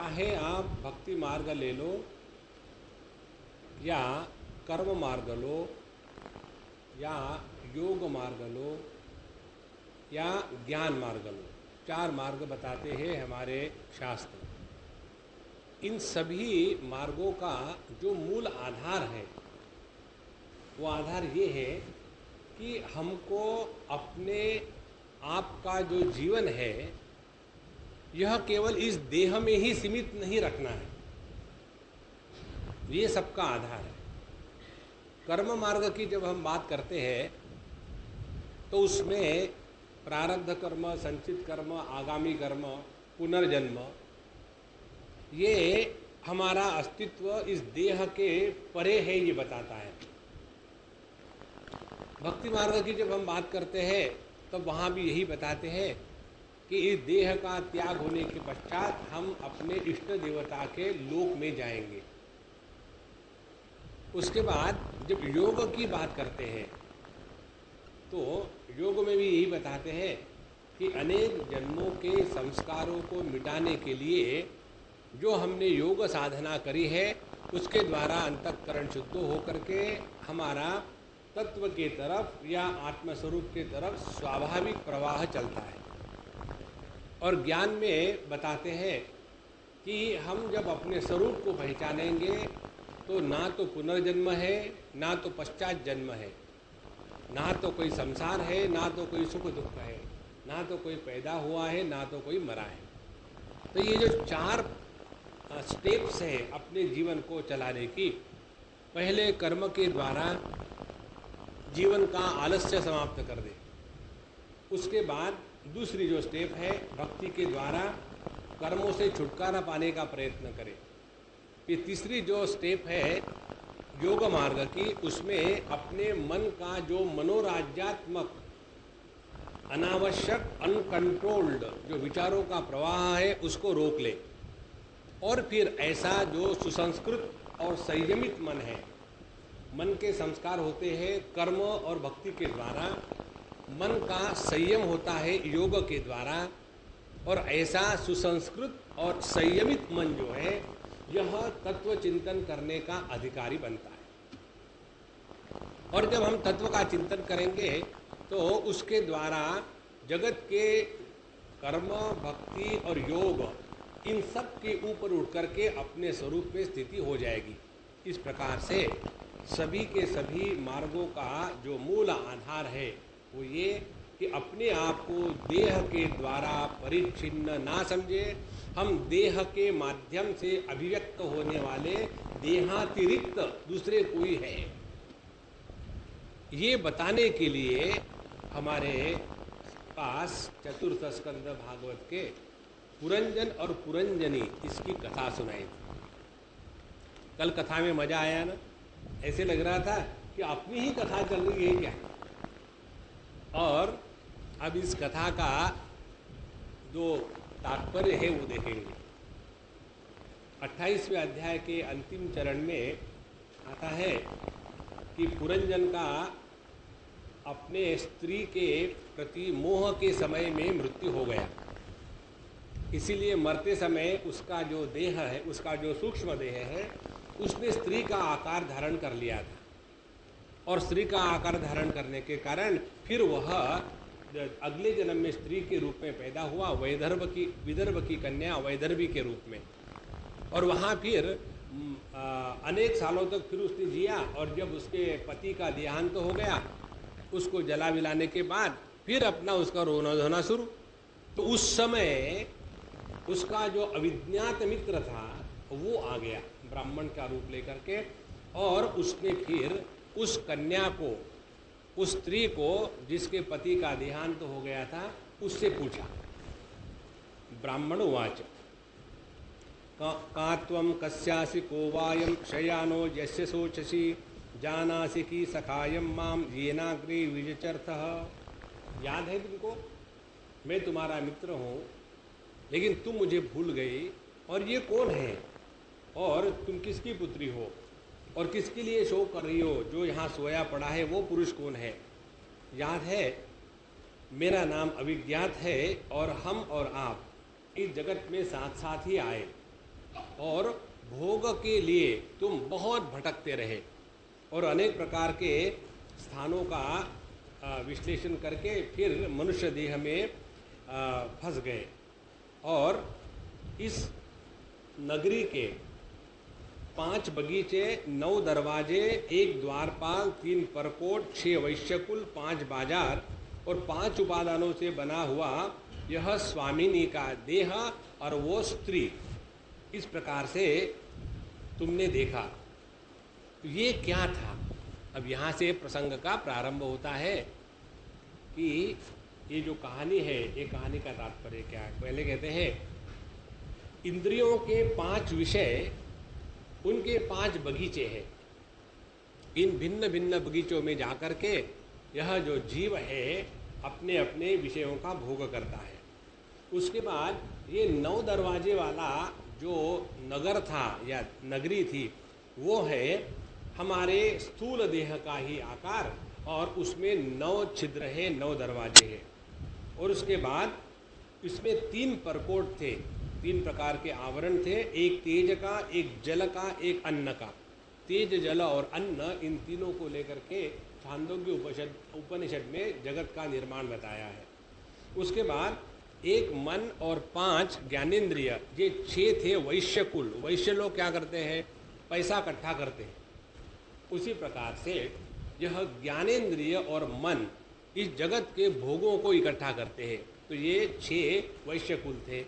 चाहे आप भक्ति मार्ग ले लो या कर्म मार्ग लो या योग मार्ग लो या ज्ञान मार्ग लो, 4 मार्ग बताते हैं हमारे शास्त्र। इन सभी मार्गों का जो मूल आधार है वो आधार ये है कि हमको अपने आप का जो जीवन है यह केवल इस देह में ही सीमित नहीं रखना है, ये सबका आधार है। कर्म मार्ग की जब हम बात करते हैं तो उसमें प्रारब्ध कर्म, संचित कर्म, आगामी कर्म, पुनर्जन्म, ये हमारा अस्तित्व इस देह के परे है, ये बताता है। भक्ति मार्ग की जब हम बात करते हैं तो वहाँ भी यही बताते हैं कि इस देह का त्याग होने के पश्चात हम अपने इष्ट देवता के लोक में जाएंगे। उसके बाद जब योग की बात करते हैं तो योग में भी यही बताते हैं कि अनेक जन्मों के संस्कारों को मिटाने के लिए जो हमने योग साधना करी है उसके द्वारा अंतःकरण शुद्ध होकर के हमारा तत्व के तरफ या आत्मस्वरूप के तरफ स्वाभाविक प्रवाह चलता है। और ज्ञान में बताते हैं कि हम जब अपने स्वरूप को पहचानेंगे तो ना तो पुनर्जन्म है, ना तो पश्चात जन्म है, ना तो कोई संसार है, ना तो कोई सुख दुख है, ना तो कोई पैदा हुआ है, ना तो कोई मरा है। तो ये जो 4 स्टेप्स हैं अपने जीवन को चलाने की, पहले कर्म के द्वारा जीवन का आलस्य समाप्त कर दे। उसके बाद दूसरी जो स्टेप है भक्ति के द्वारा कर्मों से छुटकारा पाने का प्रयत्न करे। ये तीसरी जो स्टेप है योग मार्ग की, उसमें अपने मन का जो मनोराज्यात्मक अनावश्यक अनकंट्रोल्ड जो विचारों का प्रवाह है उसको रोक ले, और फिर ऐसा जो सुसंस्कृत और संयमित मन है, मन के संस्कार होते हैं कर्म और भक्ति के द्वारा, मन का संयम होता है योग के द्वारा, और ऐसा सुसंस्कृत और संयमित मन जो है यह तत्व चिंतन करने का अधिकारी बनता है। और जब हम तत्व का चिंतन करेंगे तो उसके द्वारा जगत के कर्म, भक्ति और योग इन सब के ऊपर उठ करके अपने स्वरूप में स्थिति हो जाएगी। इस प्रकार से सभी के सभी मार्गों का जो मूल आधार है वो ये कि अपने आप को देह के द्वारा परिच्छिन्न ना समझे, हम देह के माध्यम से अभिव्यक्त होने वाले देहातिरिक्त दूसरे कोई है, ये बताने के लिए हमारे पास चतुर्थ स्कंद भागवत के पुरंजन और पुरंजनी इसकी कथा सुनाई थी। कल कथा में मजा आया ना, ऐसे लग रहा था कि अपनी ही कथा चल रही है क्या। और अब इस कथा का जो तात्पर्य है वो देखेंगे। 28वें अध्याय के अंतिम चरण में आता है कि पुरंजन का अपने स्त्री के प्रति मोह के समय में मृत्यु हो गया, इसीलिए मरते समय उसका जो देह है, उसका जो सूक्ष्म देह है, उसने स्त्री का आकार धारण कर लिया था। और स्त्री का आकार धारण करने के कारण फिर वह अगले जन्म में स्त्री के रूप में पैदा हुआ, विदर्भ की कन्या वैदर्भी के रूप में। और वहाँ फिर अनेक सालों तक फिर उसने जिया, और जब उसके पति का देहांत हो गया, उसको जला विलाने के बाद फिर अपना उसका रोना धोना शुरू। तो उस समय उसका जो अविज्ञात मित्र था वो आ गया ब्राह्मण का रूप लेकर के, और उसने फिर उस कन्या को, उस स्त्री को जिसके पति का देहांत हो गया था, उससे पूछा। ब्राह्मण उवाच का त्वं कस्यासि को वायं शयानो यस्य शोचसि जानासि कि सखायं माम येनाग्रे विजचर्थः। याद है तुमको, मैं तुम्हारा मित्र हूँ, लेकिन तुम मुझे भूल गई, और ये कौन है, और तुम किसकी पुत्री हो, और किसके लिए शोक कर रही हो, जो यहाँ सोया पड़ा है वो पुरुष कौन है। याद है, मेरा नाम अविज्ञात है, और हम और आप इस जगत में साथ साथ ही आए, और भोग के लिए तुम बहुत भटकते रहे और अनेक प्रकार के स्थानों का विश्लेषण करके फिर मनुष्य देह में फंस गए। और इस नगरी के 5 बगीचे, 9 दरवाजे, 1 द्वारपाल, 3 परकोट, 6 वैश्यकुल, 5 बाजार और 5 उपादानों से बना हुआ यह स्वामिनी का देह और वो स्त्री, इस प्रकार से तुमने देखा। तो ये क्या था? अब यहाँ से प्रसंग का प्रारंभ होता है कि ये जो कहानी है, ये कहानी का तात्पर्य क्या है। पहले कहते हैं इंद्रियों के 5 विषय, उनके 5 बगीचे हैं। इन भिन्न भिन्न बगीचों में जाकर के यह जो जीव है अपने अपने विषयों का भोग करता है। उसके बाद ये 9 दरवाजे वाला जो नगर था या नगरी थी, वो है हमारे स्थूल देह का ही आकार और उसमें 9 छिद्र हैं, 9 दरवाजे हैं। और उसके बाद इसमें 3 परकोट थे, 3 प्रकार के आवरण थे, एक तेज का, एक जल का, एक अन्न का। तेज, जल और अन्न, इन तीनों को लेकर के छांदोग्य उपनिषद में जगत का निर्माण बताया है। उसके बाद एक मन और 5 ज्ञानेंद्रिय, ये 6 थे वैश्यकुल। वैश्य लोग क्या करते हैं? पैसा इकट्ठा करते हैं। उसी प्रकार से यह ज्ञानेंद्रिय और मन इस जगत के भोगों को इकट्ठा करते हैं। तो ये 6 वैश्यकुल थे।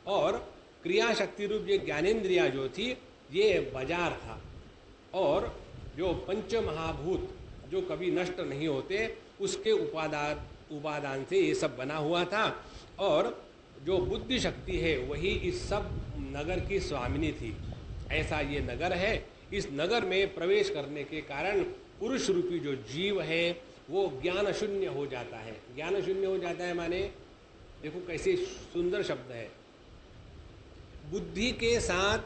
और क्रिया शक्ति रूप ये ज्ञानेंद्रिया जो थी, ये बाजार था। और जो पंच महाभूत जो कभी नष्ट नहीं होते, उसके उपादान से ये सब बना हुआ था। और जो बुद्धि शक्ति है वही इस सब नगर की स्वामिनी थी। ऐसा ये नगर है। इस नगर में प्रवेश करने के कारण पुरुष रूपी जो जीव है वो ज्ञान शून्य हो जाता है। ज्ञान शून्य हो जाता है माने, देखो कैसे सुंदर शब्द है। बुद्धि के साथ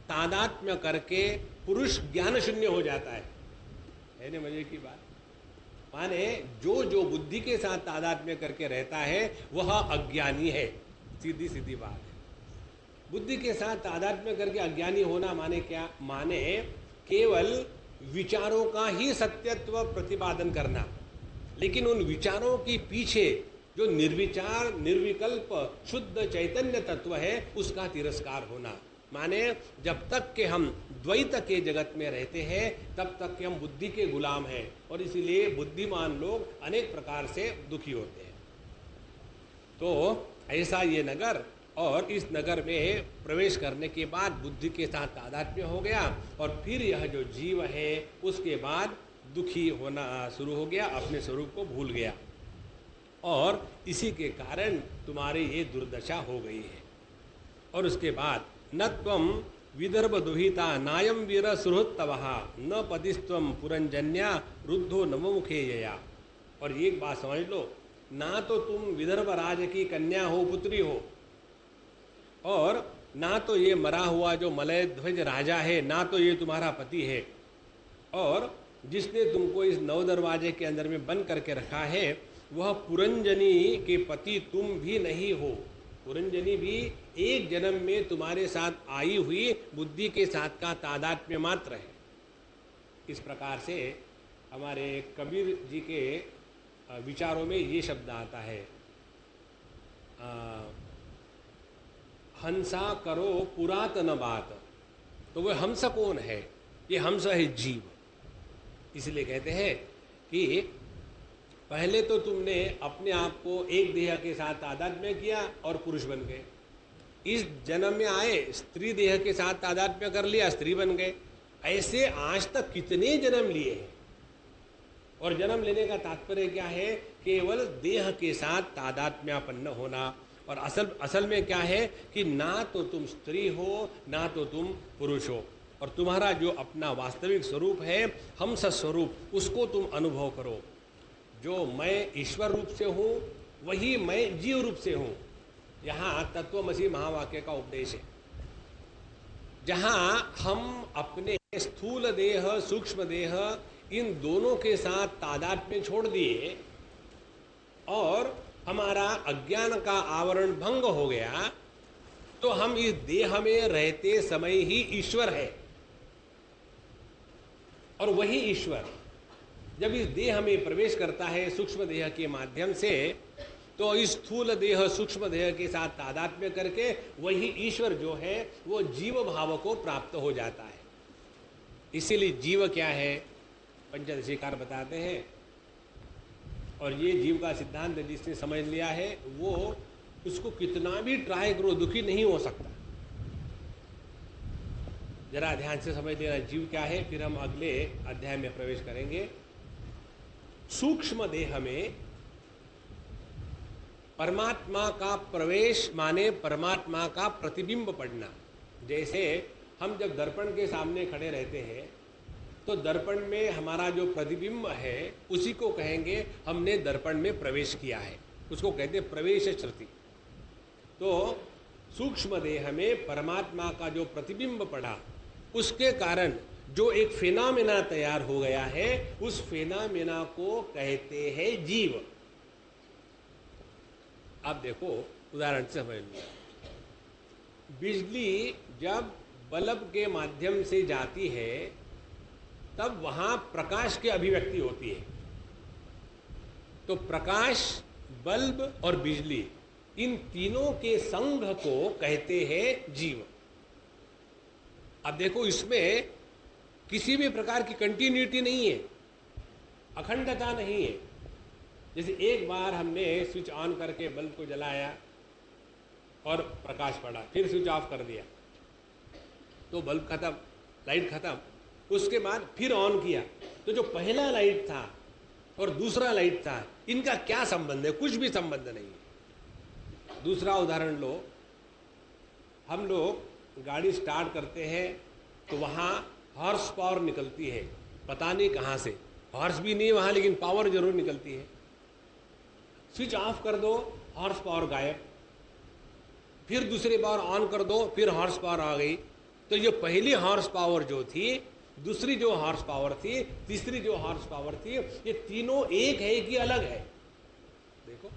तादात्म्य करके पुरुष ज्ञान शून्य हो जाता है ना? मजे की बात। माने जो जो बुद्धि के साथ तादात्म्य करके रहता है वह अज्ञानी है। सीधी सीधी बात है। बुद्धि के साथ तादात्म्य करके अज्ञानी होना माने क्या? माने केवल विचारों का ही सत्यत्व प्रतिपादन करना, लेकिन उन विचारों के पीछे जो निर्विचार, निर्विकल्प, शुद्ध चैतन्य तत्व है उसका तिरस्कार होना। माने जब तक के हम द्वैत के जगत में रहते हैं तब तक के हम बुद्धि के गुलाम हैं, और इसीलिए बुद्धिमान लोग अनेक प्रकार से दुखी होते हैं। तो ऐसा ये नगर, और इस नगर में प्रवेश करने के बाद बुद्धि के साथ तादात्म्य हो गया, और फिर यह जो जीव है उसके बाद दुखी होना शुरू हो गया, अपने स्वरूप को भूल गया, और इसी के कारण तुम्हारी ये दुर्दशा हो गई है। और उसके बाद न त्वं विदर्भ दुहिता नायम वीर सुहृत्तवः न पतिस्त्वं पुरंजन्या रुद्धो नवमुखे यया। और एक बात समझ लो, ना तो तुम विदर्भ राज की कन्या हो, पुत्री हो, और ना तो ये मरा हुआ जो मलय ध्वज राजा है, ना तो ये तुम्हारा पति है, और जिसने तुमको इस 9 दरवाजे के अंदर में बंद करके रखा है वह पुरंजनी के पति तुम भी नहीं हो। पुरंजनी भी एक जन्म में तुम्हारे साथ आई हुई बुद्धि के साथ का तादात्म्य मात्र है। इस प्रकार से हमारे कबीर जी के विचारों में ये शब्द आता है, हंसा करो पुरातन बात। तो वह हंस कौन है? ये हंस है जीव। इसलिए कहते हैं कि पहले तो तुमने अपने आप को एक देह के साथ तादात्म्य किया और पुरुष बन गए। इस जन्म में आए, स्त्री देह के साथ तादात्म्य कर लिया, स्त्री बन गए। ऐसे आज तक कितने जन्म लिए हैं। और जन्म लेने का तात्पर्य क्या है? केवल देह के साथ तादात्म्यापन्न होना। और असल में क्या है कि ना तो तुम स्त्री हो, ना तो तुम पुरुष हो, और तुम्हारा जो अपना वास्तविक स्वरूप है, हंस स्वरूप, उसको तुम अनुभव करो। जो मैं ईश्वर रूप से हूँ वही मैं जीव रूप से हूँ। यहाँ तत्वमसि महावाक्य का उपदेश है, जहाँ हम अपने स्थूल देह, सूक्ष्म देह, इन दोनों के साथ तादात्म्य छोड़ दिए और हमारा अज्ञान का आवरण भंग हो गया, तो हम इस देह में रहते समय ही ईश्वर है, और वही ईश्वर जब इस देह में प्रवेश करता है सूक्ष्म देह के माध्यम से, तो इस स्थूल देह सूक्ष्म देह के साथ तादात्म्य करके वही ईश्वर जो है वो जीव भाव को प्राप्त हो जाता है। इसीलिए जीव क्या है, पंचदशीकार बताते हैं, और ये जीव का सिद्धांत जिसने समझ लिया है वो उसको कितना भी ट्राई करो दुखी नहीं हो सकता। जरा ध्यान से समझ लेना जीव क्या है, फिर हम अगले अध्याय में प्रवेश करेंगे। सूक्ष्म देह में परमात्मा का प्रवेश माने परमात्मा का प्रतिबिंब पड़ना। जैसे हम जब दर्पण के सामने खड़े रहते हैं तो दर्पण में हमारा जो प्रतिबिंब है उसी को कहेंगे हमने दर्पण में प्रवेश किया है, उसको कहते हैं प्रवेश श्रुति। तो सूक्ष्म देह में परमात्मा का जो प्रतिबिंब पड़ा उसके कारण जो एक फेनामेना तैयार हो गया है, उस फेनामेना को कहते हैं जीव। आप देखो उदाहरण से समझ लो, बिजली जब बल्ब के माध्यम से जाती है तब वहां प्रकाश की अभिव्यक्ति होती है। तो प्रकाश, बल्ब और बिजली, इन तीनों के संघ को कहते हैं जीव। अब देखो इसमें किसी भी प्रकार की कंटिन्यूटी नहीं है, अखंडता नहीं है। जैसे एक बार हमने स्विच ऑन करके बल्ब को जलाया और प्रकाश पड़ा, फिर स्विच ऑफ कर दिया तो बल्ब खत्म, लाइट खत्म। उसके बाद फिर ऑन किया तो जो पहला लाइट था और दूसरा लाइट था, इनका क्या संबंध है? कुछ भी संबंध नहीं है। दूसरा उदाहरण लो, हम लोग गाड़ी स्टार्ट करते हैं तो वहाँ हॉर्स पावर निकलती है, पता नहीं कहाँ से, हॉर्स भी नहीं वहाँ लेकिन पावर जरूर निकलती है। स्विच ऑफ कर दो, हॉर्स पावर गायब, फिर दूसरी बार ऑन कर दो, फिर हॉर्स पावर आ गई। तो ये पहली हॉर्स पावर जो थी, दूसरी जो हॉर्स पावर थी, तीसरी जो हॉर्स पावर थी, ये तीनों एक है कि अलग है? देखो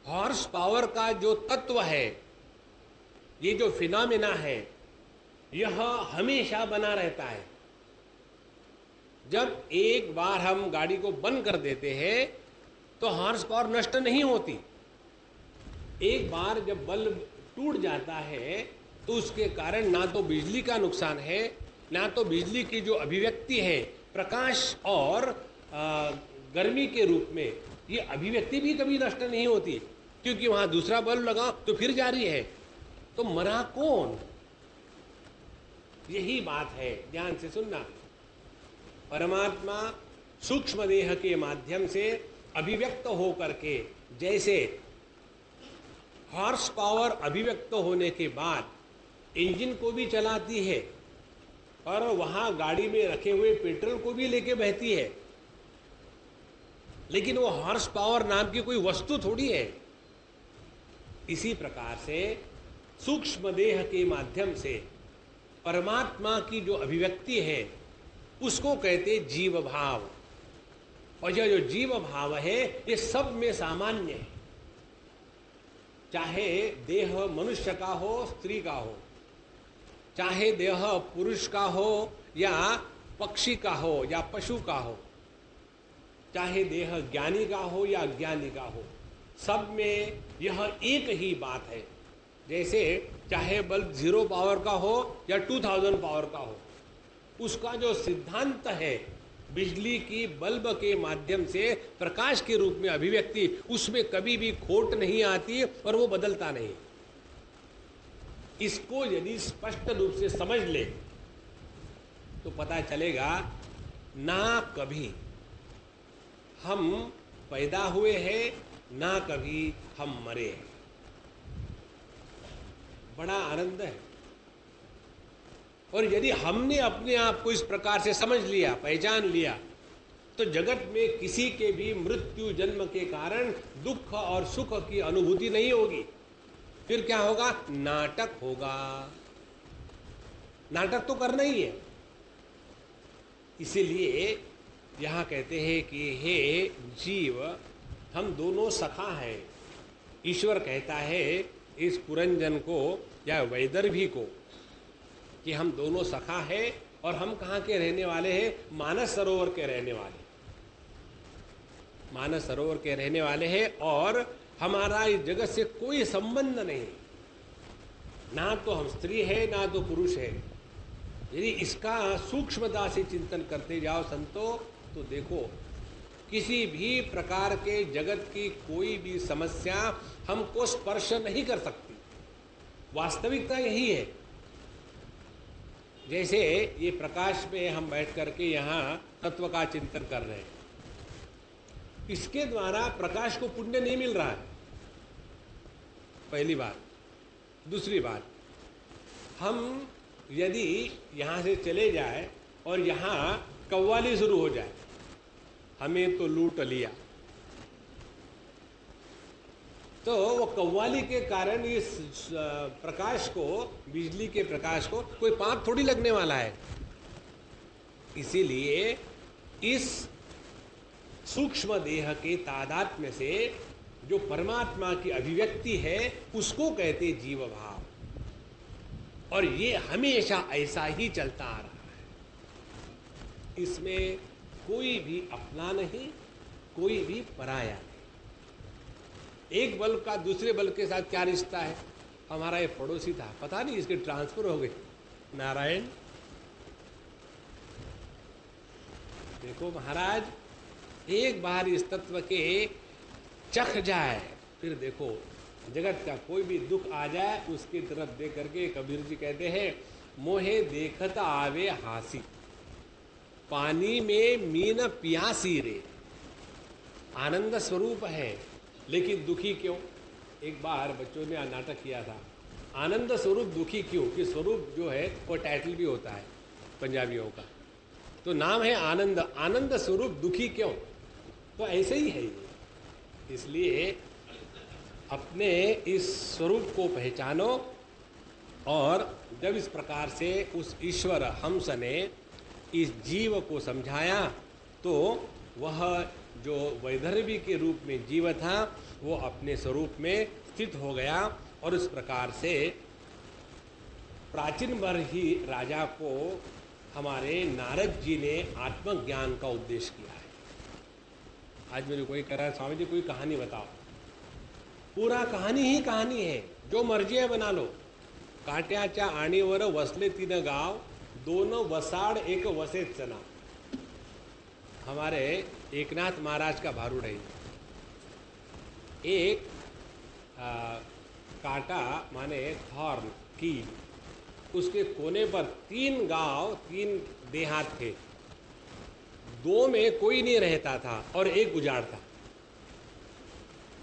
हॉर्स पावर का जो तत्व है, ये जो फिनोमेना है, यह हमेशा बना रहता है। जब एक बार हम गाड़ी को बंद कर देते हैं तो हॉर्स पावर नष्ट नहीं होती। एक बार जब बल्ब टूट जाता है तो उसके कारण ना तो बिजली का नुकसान है, ना तो बिजली की जो अभिव्यक्ति है प्रकाश और गर्मी के रूप में, ये अभिव्यक्ति भी कभी नष्ट नहीं होती, क्योंकि वहां दूसरा बल्ब लगा तो फिर जारी है। तो मरा कौन? यही बात है, ध्यान से सुनना। परमात्मा सूक्ष्म देह के माध्यम से अभिव्यक्त हो करके, जैसे हॉर्स पावर अभिव्यक्त होने के बाद इंजन को भी चलाती है और वहां गाड़ी में रखे हुए पेट्रोल को भी लेके बहती है, लेकिन वो हॉर्स पावर नाम की कोई वस्तु थोड़ी है। इसी प्रकार से सूक्ष्म देह के माध्यम से परमात्मा की जो अभिव्यक्ति है उसको कहते जीव भाव। और यह जो जीव भाव है ये सब में सामान्य है, चाहे देह मनुष्य का हो, स्त्री का हो, चाहे देह पुरुष का हो या पक्षी का हो या पशु का हो, चाहे देह ज्ञानी का हो या अज्ञानी का हो, सब में यह एक ही बात है। जैसे चाहे बल्ब 0 पावर का हो या 2000 पावर का हो, उसका जो सिद्धांत है बिजली की बल्ब के माध्यम से प्रकाश के रूप में अभिव्यक्ति, उसमें कभी भी खोट नहीं आती और वो बदलता नहीं। इसको यदि स्पष्ट रूप से समझ ले तो पता चलेगा ना कभी हम पैदा हुए हैं, ना कभी हम मरे हैं। बड़ा आनंद है। और यदि हमने अपने आप को इस प्रकार से समझ लिया, पहचान लिया, तो जगत में किसी के भी मृत्यु जन्म के कारण दुख और सुख की अनुभूति नहीं होगी। फिर क्या होगा? नाटक होगा। नाटक तो करना ही है। इसीलिए यहां कहते हैं कि हे जीव, हम दोनों सखा हैं। ईश्वर कहता है इस पुरंजन को या वैदर्भी को कि हम दोनों सखा है और हम कहाँ के रहने वाले हैं? मानस सरोवर के रहने वाले, मानस सरोवर के रहने वाले हैं और हमारा इस जगत से कोई संबंध नहीं, ना तो हम स्त्री है ना तो पुरुष है। यदि इसका सूक्ष्मता से चिंतन करते जाओ संतो, तो देखो किसी भी प्रकार के जगत की कोई भी समस्या हमको स्पर्श नहीं कर सकती। वास्तविकता यही है। जैसे ये प्रकाश में हम बैठ करके यहाँ तत्व का चिंतन कर रहे हैं, इसके द्वारा प्रकाश को पुण्य नहीं मिल रहा है, पहली बात। दूसरी बात, हम यदि यहाँ से चले जाए और यहाँ कव्वाली शुरू हो जाए, हमें तो लूट लिया, तो वो कव्वाली के कारण इस प्रकाश को, बिजली के प्रकाश को कोई पाप थोड़ी लगने वाला है। इसीलिए इस सूक्ष्म देह के तादात्म्य से जो परमात्मा की अभिव्यक्ति है उसको कहते जीव भाव, और ये हमेशा ऐसा ही चलता आ रहा है। इसमें कोई भी अपना नहीं, कोई भी पराया नहीं। एक बल्ब का दूसरे बल्ब के साथ क्या रिश्ता है? हमारा ये पड़ोसी था, पता नहीं इसके ट्रांसफर हो गए। नारायण, देखो महाराज, एक बार इस तत्व के चख जाए, फिर देखो जगत का कोई भी दुख आ जाए उसकी तरफ देख करके कबीर जी कहते हैं, मोहे देखत आवे हासी, पानी में मीन पियासी रे। आनंद स्वरूप है लेकिन दुखी क्यों? एक बार बच्चों ने नाटक किया था, आनंद स्वरूप दुखी क्यों? कि स्वरूप जो है वो टाइटल भी होता है पंजाबियों का, तो नाम है आनंद, आनंद स्वरूप दुखी क्यों? तो ऐसे ही है ये। इसलिए अपने इस स्वरूप को पहचानो, और जब इस प्रकार से उस ईश्वर हंस ने इस जीव को समझाया तो वह जो वैदर्भी के रूप में जीव था वो अपने स्वरूप में स्थित हो गया। और इस प्रकार से प्राचीन बरही राजा को हमारे नारद जी ने आत्मज्ञान का उपदेश किया है। आज मेरे कोई कह रहा है, स्वामी जी कोई कहानी बताओ। पूरा कहानी ही कहानी है, जो मर्जी है बना लो। काट्याच्या आणीवर वसले 3 गाव, 2 वसाड 1 वसेच नाव। हमारे एकनाथ महाराज का भारूड है। एक कांटा माने थॉर्न की, उसके कोने पर 3 गांव, 3 देहात थे। 2 में कोई नहीं रहता था और 1 उजाड़ था,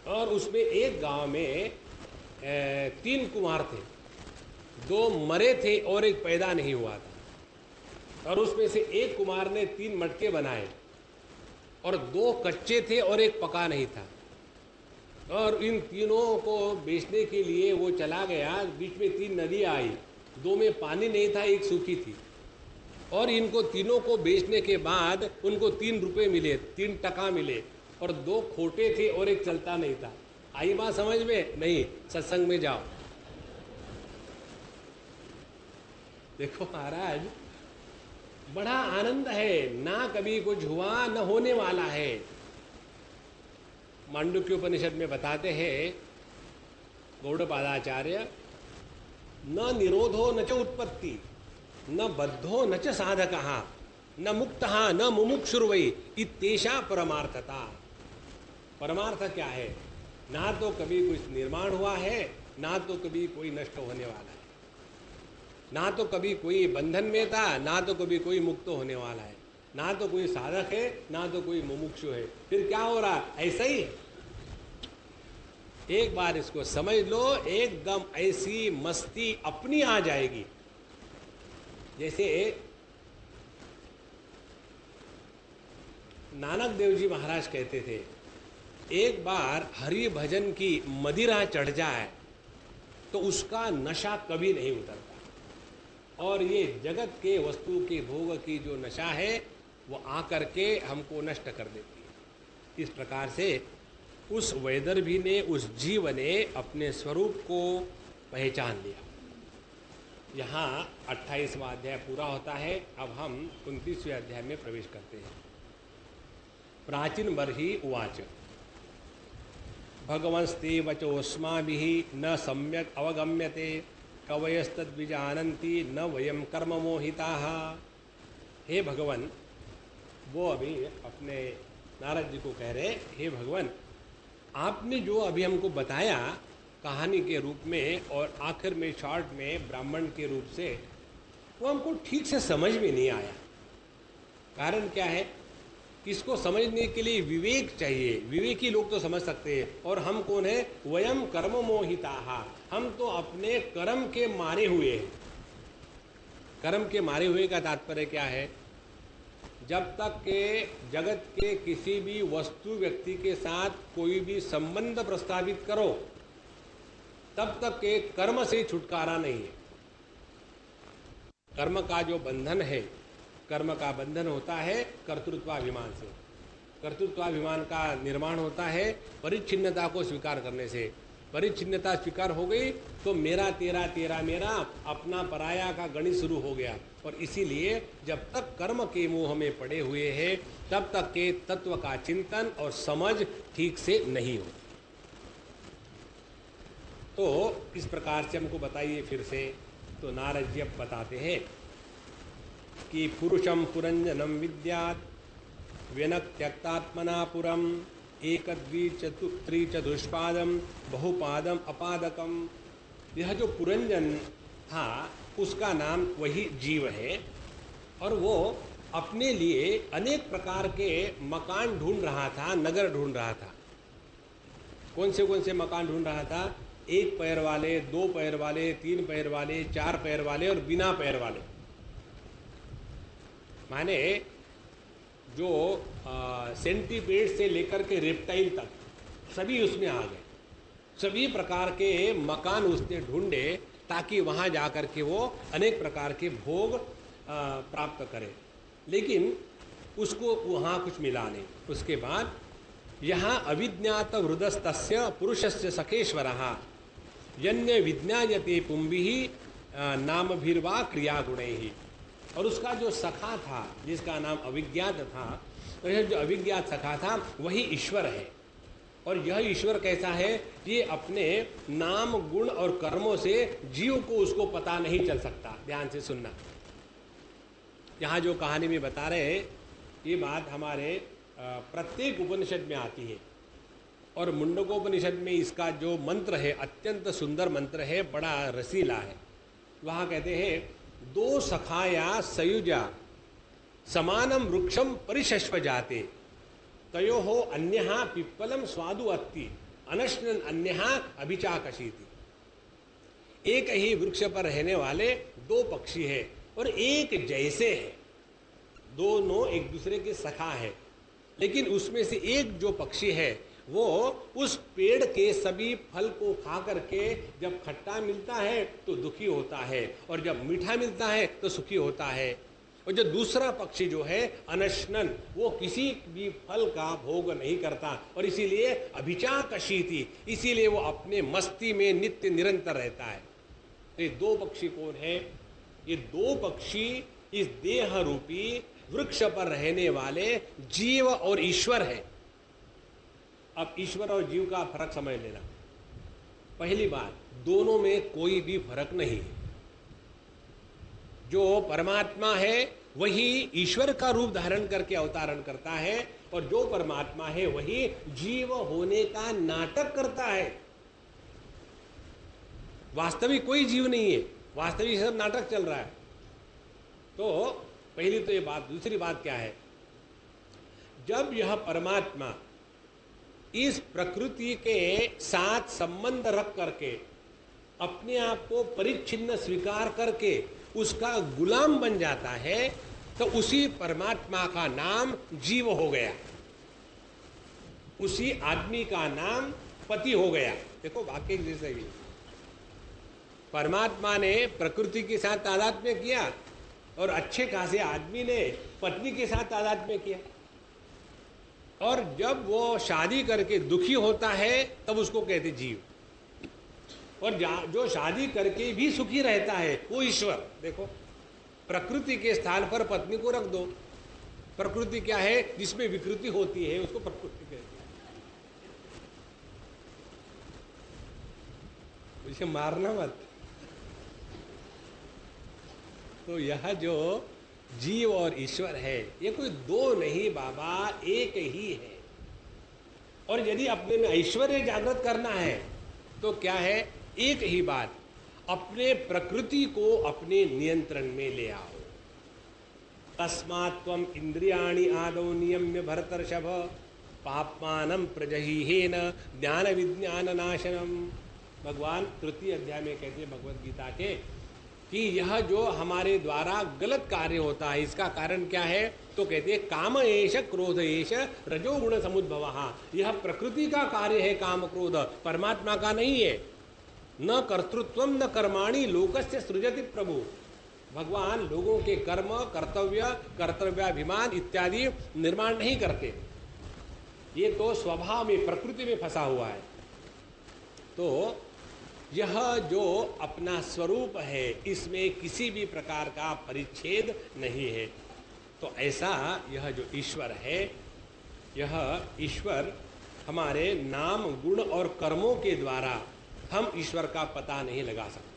और उसमें एक गांव में 3 कुमार थे। 2 मरे थे और 1 पैदा नहीं हुआ था, और उसमें से 1 कुमार ने 3 मटके बनाए, और 2 कच्चे थे और 1 पका नहीं था। और इन तीनों को बेचने के लिए वो चला गया। बीच में 3 नदियाँ आई, 2 में पानी नहीं था, 1 सूखी थी। और इनको तीनों को बेचने के बाद उनको 3 रुपये मिले, 3 टका मिले, और 2 खोटे थे और 1 चलता नहीं था। आई बात समझ में? नहीं, सत्संग में जाओ। देखो महाराज, बड़ा आनंद है, ना कभी कुछ हुआ न होने वाला है। मांडुक्य उपनिषद में बताते हैं गौड़पादाचार्य, न निरोधो न च उत्पत्ति, न बद्धो न च साधकः, न मुक्तः न मुमुक्षुर्वै इत्येषा परमार्थता। परमार्थ क्या है? ना तो कभी कुछ निर्माण हुआ है, ना तो कभी कोई नष्ट होने वाला है, ना तो कभी कोई बंधन में था, ना तो कभी कोई मुक्त होने वाला है, ना तो कोई साधक है, ना तो कोई मुमुक्षु है। फिर क्या हो रहा? ऐसा ही है। एक बार इसको समझ लो, एकदम ऐसी मस्ती अपनी आ जाएगी। जैसे नानक देव जी महाराज कहते थे, एक बार हरि भजन की मदिरा चढ़ जाए तो उसका नशा कभी नहीं उतरता। और ये जगत के वस्तु के भोग की जो नशा है वो आकर के हमको नष्ट कर देती है। इस प्रकार से उस वैदर्भी ने, उस जीव ने अपने स्वरूप को पहचान लिया। यहाँ 28वां अध्याय पूरा होता है। अब हम 29वें अध्याय में प्रवेश करते हैं। प्राचीन बर्हि उवाच भगवंस्ते वचोऽस्माभिः न सम्यक् अवगम्यते कवयस्तद्विजानन्ति न वयं कर्म मोहिताः। हे भगवान, वो अभी अपने नारद जी को कह रहे, हे भगवान, आपने जो अभी हमको बताया कहानी के रूप में और आखिर में शॉर्ट में ब्राह्मण के रूप से, वो हमको ठीक से समझ में नहीं आया। कारण क्या है? इसको समझने के लिए विवेक चाहिए। विवेकी लोग तो समझ सकते हैं। और हम कौन है? वयम कर्म मोहिताः, हम तो अपने कर्म के मारे हुए हैं। कर्म के मारे हुए का तात्पर्य क्या है? जब तक के जगत के किसी भी वस्तु व्यक्ति के साथ कोई भी संबंध प्रस्तावित करो, तब तक के कर्म से छुटकारा नहीं है। कर्म का जो बंधन है, कर्म का बंधन होता है कर्तृत्वाभिमान से। कर्तृत्वाभिमान का निर्माण होता है परिच्छिन्नता को स्वीकार करने से। परिच्छिन्नता स्वीकार हो गई तो मेरा तेरा, तेरा मेरा, अपना पराया का गणित शुरू हो गया। और इसीलिए जब तक कर्म के मोह में पड़े हुए हैं, तब तक के तत्व का चिंतन और समझ ठीक से नहीं होती। तो इस प्रकार से हमको बताइए फिर से। तो नारद जी अब बताते हैं कि पुरुषम पुरंजनम विद्यात् व्यनक त्यक्तात्मना पुरम एक त्रिचतुष्पादम बहुपादम अपादकम। यह जो पुरंजन था उसका नाम वही जीव है, और वो अपने लिए अनेक प्रकार के मकान ढूंढ रहा था, नगर ढूंढ रहा था। कौन से मकान ढूंढ रहा था? एक पैर वाले, दो पैर वाले, तीन पैर वाले, चार पैर वाले और बिना पैर वाले। माने जो सेंटीपेड से लेकर के रेप्टाइल तक सभी उसमें आ गए। सभी प्रकार के मकान उसने ढूंढे ताकि वहाँ जाकर के वो अनेक प्रकार के भोग प्राप्त करे, लेकिन उसको वहाँ कुछ मिला नहीं। उसके बाद यहाँ अविज्ञात हृदस्तस्य पुरुषस्य सखेश्वरः यन्य विज्ञायते पुंभिः नामभिर्वा क्रियागुणैः। और उसका जो सखा था, जिसका नाम अविज्ञात था, तो यह जो अविज्ञात सखा था वही ईश्वर है। और यह ईश्वर कैसा है? ये अपने नाम, गुण और कर्मों से जीव को उसको पता नहीं चल सकता। ध्यान से सुनना। यहाँ जो कहानी में बता रहे हैं, ये बात हमारे प्रत्येक उपनिषद में आती है। और मुंडकोपनिषद में इसका जो मंत्र है अत्यंत सुंदर मंत्र है, बड़ा रसीला है। वहाँ कहते हैं, दो सखाया सयुजा समानम वृक्षम परिशस्व जाते तयो हो अन्यहा पिप्पलम स्वादु अत्ति अनश्नन अन्यहा अभिचाकशीति। एक ही वृक्ष पर रहने वाले दो पक्षी है और एक जैसे है, दोनों एक दूसरे के सखा है, लेकिन उसमें से एक जो पक्षी है वो उस पेड़ के सभी फल को खा करके जब खट्टा मिलता है तो दुखी होता है, और जब मीठा मिलता है तो सुखी होता है। और जो दूसरा पक्षी जो है अनश्नन, वो किसी भी फल का भोग नहीं करता, और इसीलिए अभिचाकशीति, इसीलिए वो अपने मस्ती में नित्य निरंतर रहता है। तो ये दो पक्षी कौन है? ये दो पक्षी इस देह रूपी वृक्ष पर रहने वाले जीव और ईश्वर है। अब ईश्वर और जीव का फर्क समझ लेना। पहली बात, दोनों में कोई भी फर्क नहीं है। जो परमात्मा है वही ईश्वर का रूप धारण करके अवतारण करता है, और जो परमात्मा है वही जीव होने का नाटक करता है। वास्तविक कोई जीव नहीं है, वास्तविक सब नाटक चल रहा है। तो पहली तो ये बात। दूसरी बात क्या है? जब यह परमात्मा इस प्रकृति के साथ संबंध रख करके अपने आप को परिच्छिन्न स्वीकार करके उसका गुलाम बन जाता है, तो उसी परमात्मा का नाम जीव हो गया, उसी आदमी का नाम पति हो गया। देखो वाक्य जैसे ही परमात्मा ने प्रकृति के साथ तादात्म्य किया और अच्छे खासे आदमी ने पत्नी के साथ तादात्म्य किया। और जब वो शादी करके दुखी होता है तब उसको कहते जीव। और जो शादी करके भी सुखी रहता है वो ईश्वर। देखो, प्रकृति के स्थान पर पत्नी को रख दो। प्रकृति क्या है? जिसमें विकृति होती है उसको प्रकृति कहते हैं। इसे मारना मत। तो यह जो जीव और ईश्वर है ये कोई दो नहीं बाबा, एक ही है। और यदि अपने में ऐश्वर्य जागृत करना है तो क्या है? एक ही बात, अपने प्रकृति को अपने नियंत्रण में ले आओ। तस्मात् त्वम् इंद्रियाणि आदौ नियम्य भरतर्षभ पाप्मानं प्रजहिहेन ज्ञान विज्ञान नाशनम। भगवान तृतीय अध्याय में कहते हैं भगवद गीता के कि यह जो हमारे द्वारा गलत कार्य होता है इसका कारण क्या है? तो कहते हैं काम एष क्रोध एष रजोगुण समुद्भव। यह प्रकृति का कार्य है काम क्रोध, परमात्मा का नहीं है। न कर्तृत्व न कर्माणि लोकस्य सृजति प्रभु। भगवान लोगों के कर्म, कर्तव्य, कर्तव्याभिमान इत्यादि निर्माण नहीं करते। ये तो स्वभाव में, प्रकृति में फंसा हुआ है। तो यह जो अपना स्वरूप है इसमें किसी भी प्रकार का परिच्छेद नहीं है। तो ऐसा यह जो ईश्वर है, यह ईश्वर हमारे नाम, गुण और कर्मों के द्वारा हम ईश्वर का पता नहीं लगा सकते।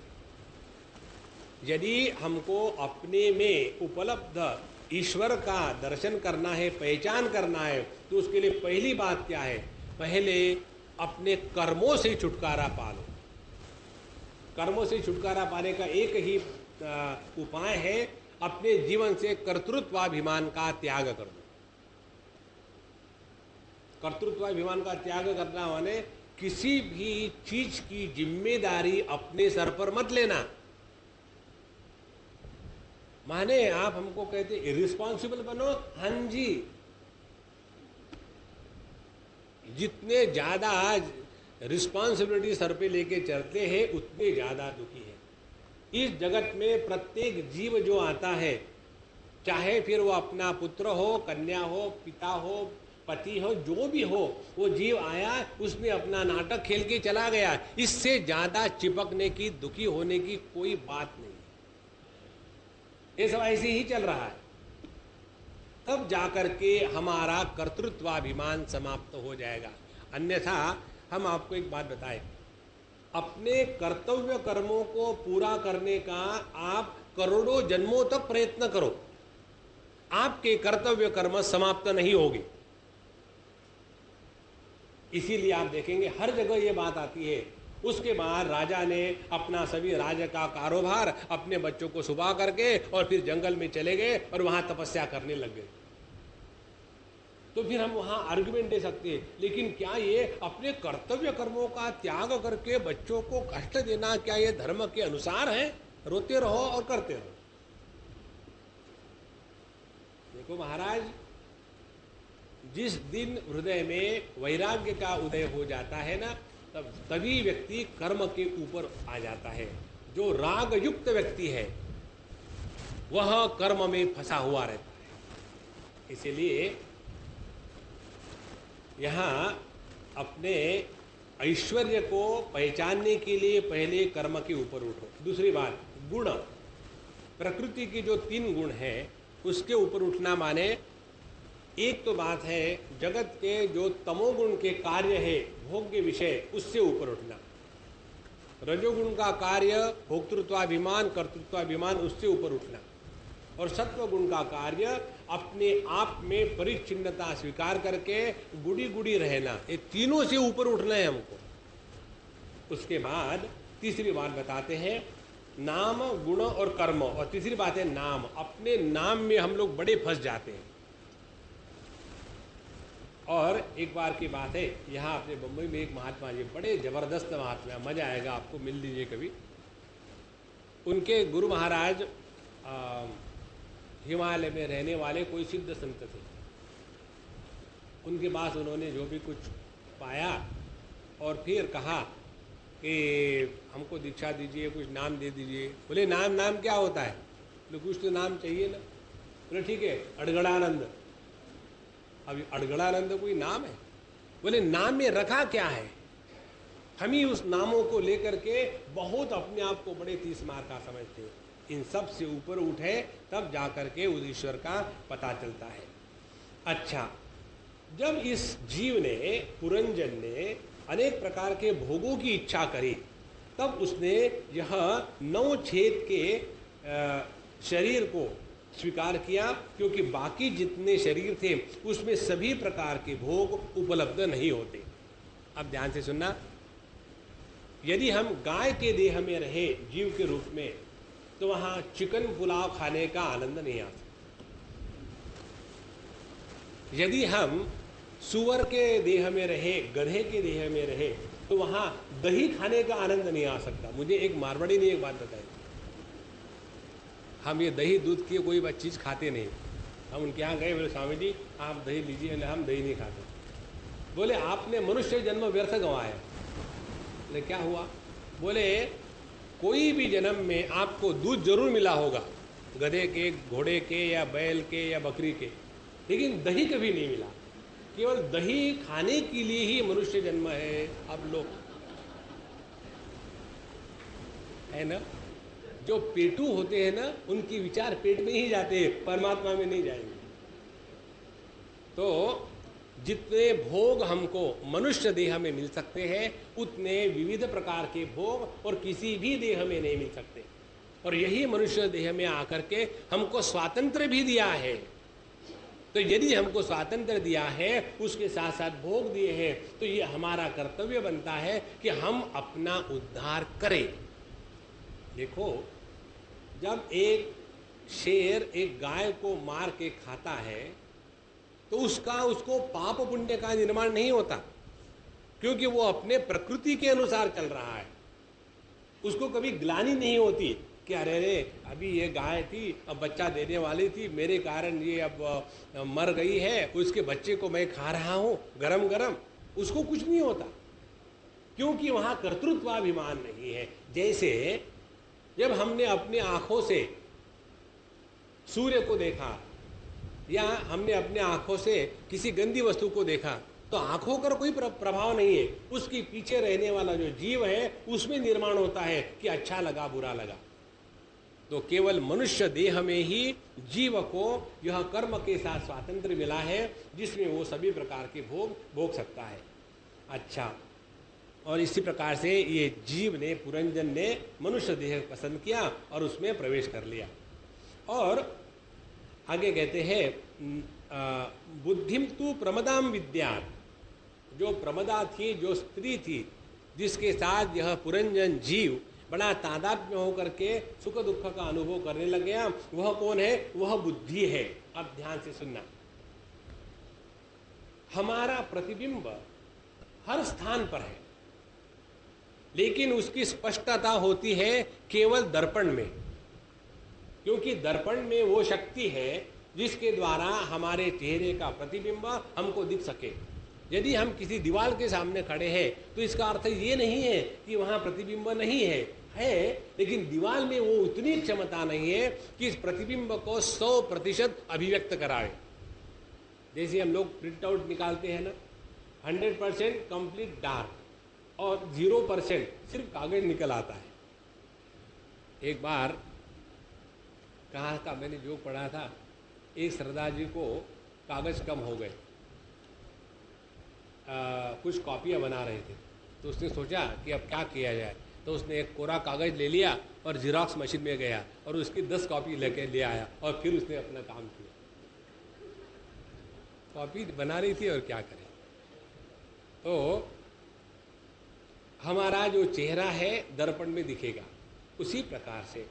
यदि हमको अपने में उपलब्ध ईश्वर का दर्शन करना है, पहचान करना है, तो उसके लिए पहली बात क्या है? पहले अपने कर्मों से छुटकारा पालो। कर्मों से छुटकारा पाने का एक ही उपाय है, अपने जीवन से कर्तृत्वाभिमान का त्याग कर दो। कर्तृत्वाभिमान का त्याग करना माने किसी भी चीज की जिम्मेदारी अपने सर पर मत लेना। माने आप हमको कहते इरिस्पॉन्सिबल बनो, हाँ जी। जितने ज्यादा रिस्पॉन्सिबिलिटी सर पे लेके चलते हैं उतने ज्यादा दुखी है। इस जगत में प्रत्येक जीव जो आता है, चाहे फिर वो अपना पुत्र हो, कन्या हो, पिता हो, पति हो, जो भी हो, वो जीव आया, उसने अपना नाटक खेल के चला गया। इससे ज्यादा चिपकने की, दुखी होने की कोई बात नहीं। ये सब ऐसे ही चल रहा है। तब जाकर के हमारा कर्तृत्वाभिमान समाप्त हो जाएगा। अन्यथा हम आपको एक बात बताएं, अपने कर्तव्य कर्मों को पूरा करने का आप करोड़ों जन्मों तक प्रयत्न करो, आपके कर्तव्य कर्म समाप्त नहीं होंगे। इसीलिए आप देखेंगे हर जगह ये बात आती है। उसके बाद राजा ने अपना सभी राज्य का कारोबार अपने बच्चों को सुबह करके और फिर जंगल में चले गए और वहां तपस्या करने लग गए। तो फिर हम वहां आर्गुमेंट दे सकते हैं, लेकिन क्या ये अपने कर्तव्य कर्मों का त्याग करके बच्चों को कष्ट देना, क्या ये धर्म के अनुसार है? रोते रहो और करते रहो। देखो महाराज, जिस दिन हृदय में वैराग्य का उदय हो जाता है ना, तब तभी व्यक्ति कर्म के ऊपर आ जाता है। जो राग युक्त व्यक्ति है वह कर्म में फंसा हुआ रहता है। इसलिए यहाँ अपने ऐश्वर्य को पहचानने के लिए पहले कर्म के ऊपर उठो। दूसरी बात, गुण, प्रकृति की जो 3 गुण हैं उसके ऊपर उठना माने, एक तो बात है जगत के जो तमोगुण के कार्य है, भोग्य विषय, उससे ऊपर उठना। रजोगुण का कार्य भोक्तृत्वाभिमान, कर्तृत्वाभिमान, उससे ऊपर उठना। और सत्वगुण का कार्य अपने आप में परिच्छिन्नता स्वीकार करके गुड़ी गुड़ी रहना। ये तीनों से ऊपर उठना है हमको। उसके बाद तीसरी बात बताते हैं, नाम, गुण और कर्म। और तीसरी बात है नाम। अपने नाम में हम लोग बड़े फंस जाते हैं। और एक बार की बात है, यहाँ अपने बम्बई में एक महात्मा जी, बड़े जबरदस्त महात्मा, मजा आएगा आपको, मिल लीजिए कभी। उनके गुरु महाराज हिमालय में रहने वाले कोई सिद्ध संत थे। उनके पास उन्होंने जो भी कुछ पाया और फिर कहा कि हमको दीक्षा दीजिए, कुछ नाम दे दीजिए। बोले नाम क्या होता है? बोले कुछ तो नाम चाहिए ना। बोले ठीक है, अड़गड़ानंद। अब अड़गड़ानंद कोई नाम है? बोले नाम में रखा क्या है? हम ही उस नामों को लेकर के बहुत अपने आप को बड़े तीसमार का समझते हैं। इन सब से ऊपर उठे तब जाकर के उस ईश्वर का पता चलता है। अच्छा, जब इस जीव ने, पुरंजन ने अनेक प्रकार के भोगों की इच्छा करी, तब उसने यह 9 छेद के शरीर को स्वीकार किया, क्योंकि बाकी जितने शरीर थे उसमें सभी प्रकार के भोग उपलब्ध नहीं होते। अब ध्यान से सुनना, यदि हम गाय के देह में रहे जीव के रूप में, तो वहां चिकन पुलाव खाने का आनंद नहीं आ सकता। यदि हम सुअर के देह में रहे, गधे के देह में रहे, तो वहां दही खाने का आनंद नहीं आ सकता। मुझे एक मारवाड़ी ने एक बात बताई, हम ये दही दूध की कोई चीज़ खाते नहीं। हम उनके यहाँ गए, बोले स्वामी जी आप दही लीजिए, हम दही नहीं खाते। बोले आपने मनुष्य जन्म व्यर्थ गंवाया। बोले क्या हुआ? बोले कोई भी जन्म में आपको दूध जरूर मिला होगा, गधे के, घोड़े के, या बैल के, या बकरी के, लेकिन दही कभी नहीं मिला। केवल दही खाने के लिए ही मनुष्य जन्म है। अब लोग है ना, जो पेटू होते हैं ना, उनके विचार पेट में ही जाते हैं, परमात्मा में नहीं जाएंगे। तो जितने भोग हमको मनुष्य देह में मिल सकते हैं, उतने विविध प्रकार के भोग और किसी भी देह में नहीं मिल सकते। और यही मनुष्य देह में आकर के हमको स्वातंत्र्य भी दिया है। तो यदि हमको स्वातंत्र्य दिया है, उसके साथ साथ भोग दिए हैं, तो ये हमारा कर्तव्य बनता है कि हम अपना उद्धार करें। देखो, जब एक शेर एक गाय को मार के खाता है, तो उसको पाप पुण्य का निर्माण नहीं होता, क्योंकि वो अपने प्रकृति के अनुसार चल रहा है। उसको कभी ग्लानि नहीं होती कि अरे रे अभी ये गाय थी, अब बच्चा देने वाली थी, मेरे कारण ये अब मर गई है, उसके बच्चे को मैं खा रहा हूँ गरम गरम। उसको कुछ नहीं होता, क्योंकि वहाँ कर्तृत्वाभिमान नहीं है। जैसे जब हमने अपने आँखों से सूर्य को देखा, या हमने अपने आँखों से किसी गंदी वस्तु को देखा, तो आँखों का कोई प्रभाव नहीं है। उसके पीछे रहने वाला जो जीव है, उसमें निर्माण होता है कि अच्छा लगा बुरा लगा। तो केवल मनुष्य देह में ही जीव को यह कर्म के साथ स्वातंत्र्य मिला है, जिसमें वो सभी प्रकार के भोग सकता है। अच्छा, और इसी प्रकार से ये जीव ने, पुरंजन ने मनुष्य देह पसंद किया और उसमें प्रवेश कर लिया। और आगे कहते हैं बुद्धिम तु प्रमदाम विद्यात्, जो प्रमदा थी, जो स्त्री थी, जिसके साथ यह पुरंजन जीव बड़ा तादात्म्य होकर के सुख दुख का अनुभव करने लग गया, वह कौन है? वह बुद्धि है। अब ध्यान से सुनना, हमारा प्रतिबिंब हर स्थान पर है, लेकिन उसकी स्पष्टता होती है केवल दर्पण में, क्योंकि दर्पण में वो शक्ति है जिसके द्वारा हमारे चेहरे का प्रतिबिंब हमको दिख सके। यदि हम किसी दीवार के सामने खड़े हैं, तो इसका अर्थ ये नहीं है कि वहाँ प्रतिबिंब नहीं है, लेकिन दीवार में वो उतनी क्षमता नहीं है कि इस प्रतिबिंब को 100% अभिव्यक्त कराए। जैसे हम लोग प्रिंट आउट निकालते हैं ना, 100% कंप्लीट डार्क और 0% सिर्फ कागज निकल आता है। एक बार कहाँ का मैंने जो पढ़ा था, एक सरदार जी को कागज कम हो गए, कुछ कॉपियाँ बना रहे थे, तो उसने सोचा कि अब क्या किया जाए। तो उसने एक कोरा कागज ले लिया और जीरोक्स मशीन में गया और उसकी 10 कॉपी लेके ले आया, और फिर उसने अपना काम किया। कॉपी बना रही थी और क्या करें। तो हमारा जो चेहरा है दर्पण में दिखेगा, उसी प्रकार से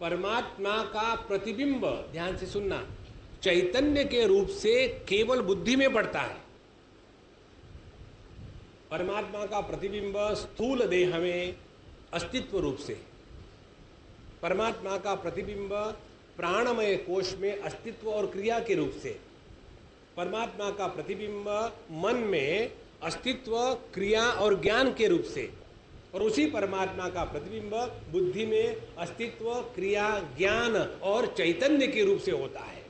परमात्मा का प्रतिबिंब, ध्यान से सुनना, चैतन्य के रूप से केवल बुद्धि में पड़ता है। परमात्मा का प्रतिबिंब स्थूल देह में अस्तित्व रूप से, परमात्मा का प्रतिबिंब प्राणमय कोश में अस्तित्व और क्रिया के रूप से, परमात्मा का प्रतिबिंब मन में अस्तित्व, क्रिया और ज्ञान के रूप से, और उसी परमात्मा का प्रतिबिंब बुद्धि में अस्तित्व, क्रिया, ज्ञान और चैतन्य के रूप से होता है।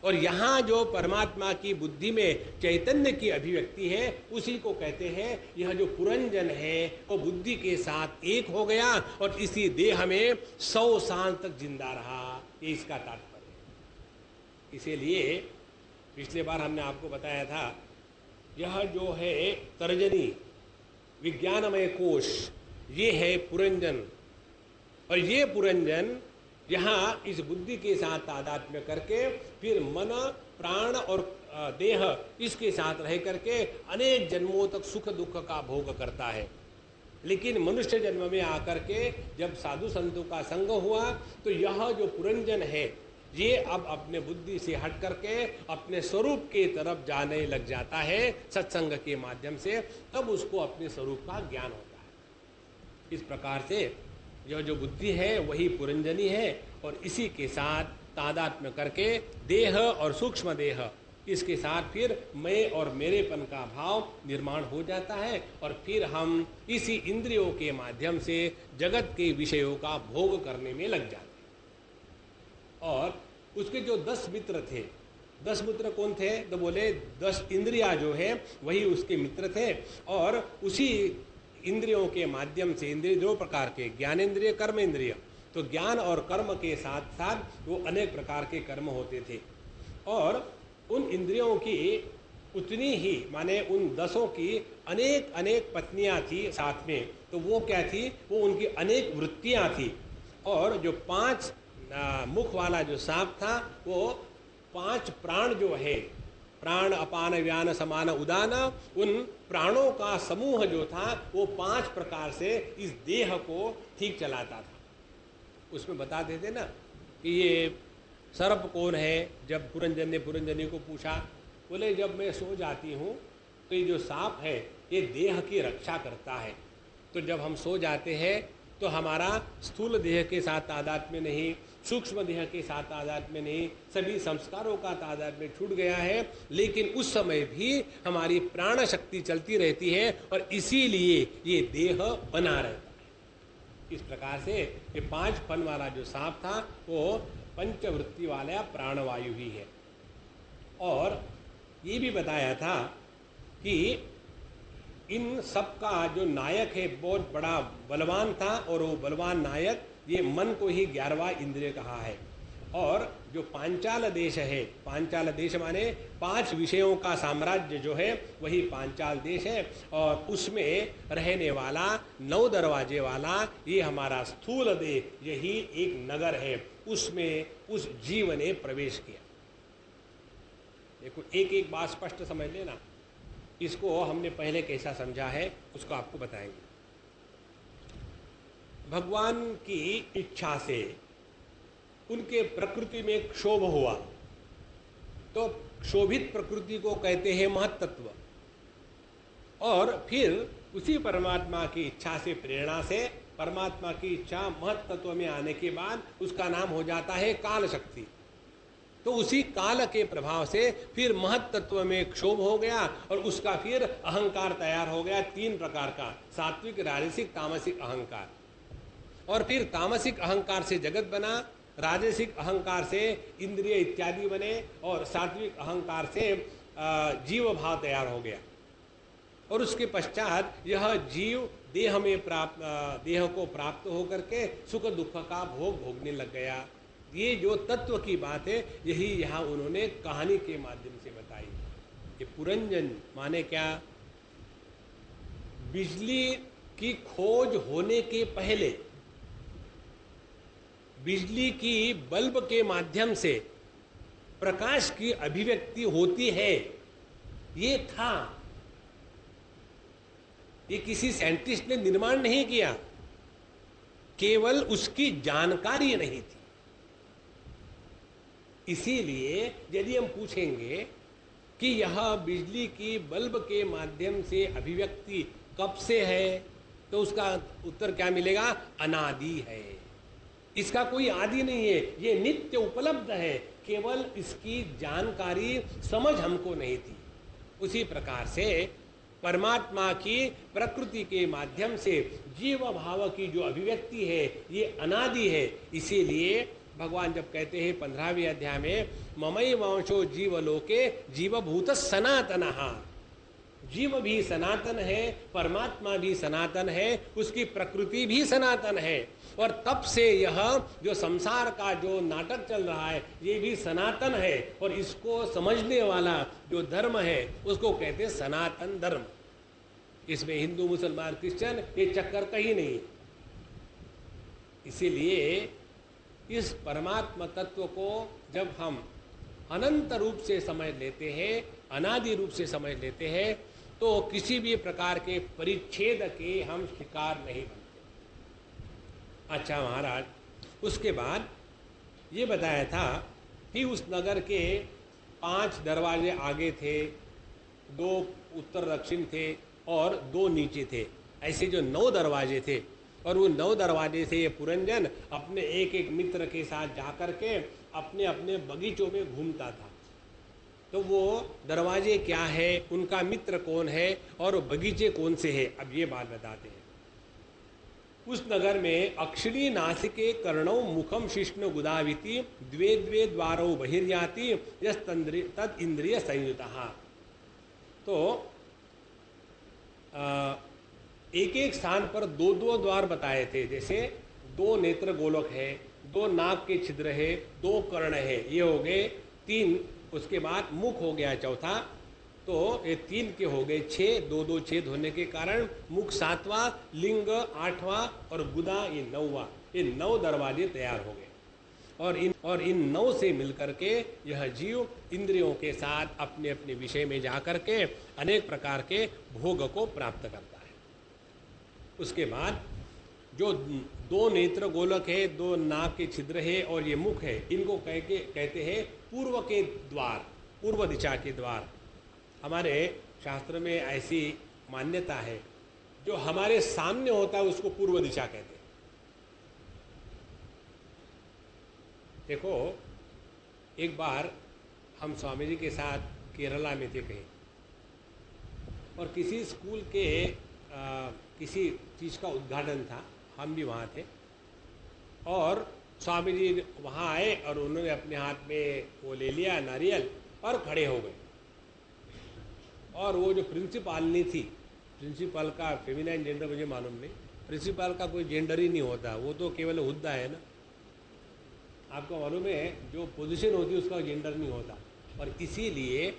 और यहाँ जो परमात्मा की बुद्धि में चैतन्य की अभिव्यक्ति है उसी को कहते हैं यह जो पुरंजन है वो बुद्धि के साथ एक हो गया और इसी देह में 100 साल तक जिंदा रहा, ये इसका तात्पर्य है। इसीलिए पिछले बार हमने आपको बताया था यह जो है तर्जनी विज्ञानमय कोश ये है पुरंजन, और ये पुरंजन यहाँ इस बुद्धि के साथ तादात्म्य करके फिर मन प्राण और देह इसके साथ रह करके अनेक जन्मों तक सुख दुख का भोग करता है। लेकिन मनुष्य जन्म में आकर के जब साधु संतों का संग हुआ तो यह जो पुरंजन है ये अब अपने बुद्धि से हट करके अपने स्वरूप के तरफ जाने लग जाता है सत्संग के माध्यम से, तब उसको अपने स्वरूप का ज्ञान होता है। इस प्रकार से यह जो बुद्धि है वही पुरंजनी है और इसी के साथ तादात्म्य करके देह और सूक्ष्म देह इसके साथ फिर मैं और मेरेपन का भाव निर्माण हो जाता है और फिर हम इसी इंद्रियों के माध्यम से जगत के विषयों का भोग करने में लग जाते हैं। और उसके जो 10 मित्र थे, 10 मित्र कौन थे तो बोले 10 इंद्रिया जो है वही उसके मित्र थे, और उसी इंद्रियों के माध्यम से इंद्रिय 2 प्रकार के ज्ञानेंद्रिय कर्म इंद्रिय, तो ज्ञान और कर्म के साथ साथ वो अनेक प्रकार के कर्म होते थे और उन इंद्रियों की उतनी ही माने उन 10 की अनेक अनेक पत्नियां थी साथ में, तो वो क्या थी वो उनकी अनेक वृत्तियां थी। और जो 5 मुख वाला जो सांप था वो 5 प्राण जो है प्राण अपान व्यान समान उदान, उन प्राणों का समूह जो था वो 5 प्रकार से इस देह को ठीक चलाता था। उसमें बता देते ना कि ये सर्प कौन है। जब पुरंजन ने पुरंजनी को पूछा, बोले जब मैं सो जाती हूँ तो ये जो सांप है ये देह की रक्षा करता है, तो जब हम सो जाते हैं तो हमारा स्थूल देह के साथ तादात्म्य नहीं, सूक्ष्म देह के साथ तादात्म्य नहीं, सभी संस्कारों का तादात्म्य छूट गया है, लेकिन उस समय भी हमारी प्राण शक्ति चलती रहती है और इसीलिए ये देह बना रहता है। इस प्रकार से ये 5 फन वाला जो सांप था वो पंचवृत्ति वाला प्राणवायु ही है। और ये भी बताया था कि इन सब का जो नायक है बहुत बड़ा बलवान था, और वो बलवान नायक ये मन को ही 11वां इंद्रिय कहा है। और जो पांचाल देश है, पांचाल देश माने 5 विषयों का साम्राज्य जो है वही पांचाल देश है, और उसमें रहने वाला 9 दरवाजे वाला ये हमारा स्थूल देह यही एक नगर है, उसमें उस जीव ने प्रवेश किया। देखो एक एक बात स्पष्ट समझ लेना, इसको हमने पहले कैसा समझा है उसको आपको बताएंगे। भगवान की इच्छा से उनके प्रकृति में क्षोभ हुआ, तो क्षोभित प्रकृति को कहते हैं महत्त्व, और फिर उसी परमात्मा की इच्छा से प्रेरणा से परमात्मा की इच्छा महत्त्व में आने के बाद उसका नाम हो जाता है काल शक्ति। तो उसी काल के प्रभाव से फिर महत्त्व में क्षोभ हो गया और उसका फिर अहंकार तैयार हो गया 3 प्रकार का, सात्विक राजसिक तामसिक अहंकार। और फिर तामसिक अहंकार से जगत बना, राजसिक अहंकार से इंद्रिय इत्यादि बने, और सात्विक अहंकार से जीव भाव तैयार हो गया। और उसके पश्चात यह जीव देह में देह को प्राप्त होकर के सुख दुख का भोग भोगने लग गया। ये जो तत्व की बात है यही यहाँ उन्होंने कहानी के माध्यम से बताई। ये पुरंजन माने क्या, बिजली की खोज होने के पहले बिजली की बल्ब के माध्यम से प्रकाश की अभिव्यक्ति होती है, ये था। ये किसी साइंटिस्ट ने निर्माण नहीं किया, केवल उसकी जानकारी नहीं थी। इसीलिए यदि हम पूछेंगे कि यह बिजली की बल्ब के माध्यम से अभिव्यक्ति कब से है, तो उसका उत्तर क्या मिलेगा, अनादि है। इसका कोई आदि नहीं है, ये नित्य उपलब्ध है, केवल इसकी जानकारी समझ हमको नहीं थी। उसी प्रकार से परमात्मा की प्रकृति के माध्यम से जीव भाव की जो अभिव्यक्ति है ये अनादि है। इसीलिए भगवान जब कहते हैं 15वें अध्याय में ममई वंशो जीवलोके जीवभूत सनातनः, जीव भी सनातन है, परमात्मा भी सनातन है, उसकी प्रकृति भी सनातन है, और तब से यह जो संसार का जो नाटक चल रहा है ये भी सनातन है, और इसको समझने वाला जो धर्म है उसको कहते हैं सनातन धर्म। इसमें हिंदू मुसलमान क्रिश्चियन ये चक्कर कहीं नहीं। इसीलिए इस परमात्मा तत्व को जब हम अनंत रूप से समझ लेते हैं, अनादि रूप से समझ लेते हैं, तो किसी भी प्रकार के परिच्छेद के हम शिकार नहीं बनते। अच्छा महाराज, उसके बाद ये बताया था कि उस नगर के 5 दरवाजे आगे थे, 2 उत्तर दक्षिण थे और 2 नीचे थे, ऐसे जो 9 दरवाजे थे। और वो 9 दरवाजे से ये पुरंजन अपने एक एक मित्र के साथ जाकर के अपने अपने बगीचों में घूमता था। तो वो दरवाजे क्या है, उनका मित्र कौन है और बगीचे कौन से हैं, अब ये बात बताते हैं। उस नगर में अक्षिणी नासिके कर्णौ मुखम शिष्ण गुदाविति द्वे द्वे द्वारौ बहिर्याति तद इंद्रिय संयुतः। तो एक एक स्थान पर 2-2 द्वार बताए थे, जैसे 2 नेत्र गोलक है, 2 नाक के छिद्र है, 2 कर्ण है, ये हो गए 3। उसके बाद मुख हो गया चौथा, तो ये 3 के हो गए 6, 2-2 छेद होने के कारण मुख 7वां, लिंग 8वां और गुदा ये 9वां, ये 9 दरवाजे तैयार हो गए। और इन 9 से मिलकर के यह जीव इंद्रियों के साथ अपने अपने विषय में जाकर के अनेक प्रकार के भोग को प्राप्त करता है। उसके बाद जो 2 नेत्र गोलक है, 2 नाक के छिद्र है और ये मुख है, इनको कहते हैं पूर्व के द्वार, पूर्व दिशा के द्वार। हमारे शास्त्र में ऐसी मान्यता है, जो हमारे सामने होता है उसको पूर्व दिशा कहते हैं। देखो, एक बार हम स्वामी जी के साथ केरला में थे कहीं, और किसी स्कूल के किसी चीज़ का उद्घाटन था, हम भी वहाँ थे, और स्वामी जी वहाँ आए और उन्होंने अपने हाथ में वो ले लिया नारियल और खड़े हो गए। और वो जो प्रिंसिपालनी थी, प्रिंसिपल का फेमिनाइन जेंडर मुझे मालूम नहीं, प्रिंसिपल का कोई जेंडर ही नहीं होता, वो तो केवल हुद्दा है ना, आपको मालूम है, जो पोजीशन होती है उसका जेंडर नहीं होता। और इसीलिए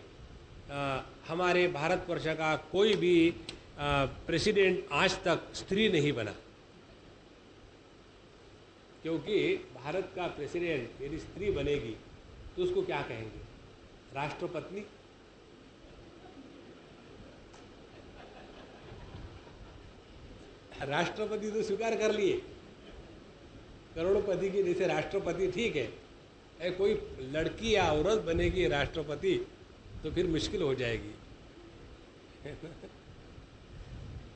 हमारे भारतवर्ष का कोई भी प्रेसिडेंट आज तक स्त्री नहीं बना, क्योंकि भारत का प्रेसिडेंट यदि स्त्री बनेगी तो उसको क्या कहेंगे, राष्ट्रपत्नी। राष्ट्रपति तो स्वीकार कर लिए, करोड़पति की जैसे राष्ट्रपति ठीक है, कोई लड़की या औरत बनेगी राष्ट्रपति तो फिर मुश्किल हो जाएगी।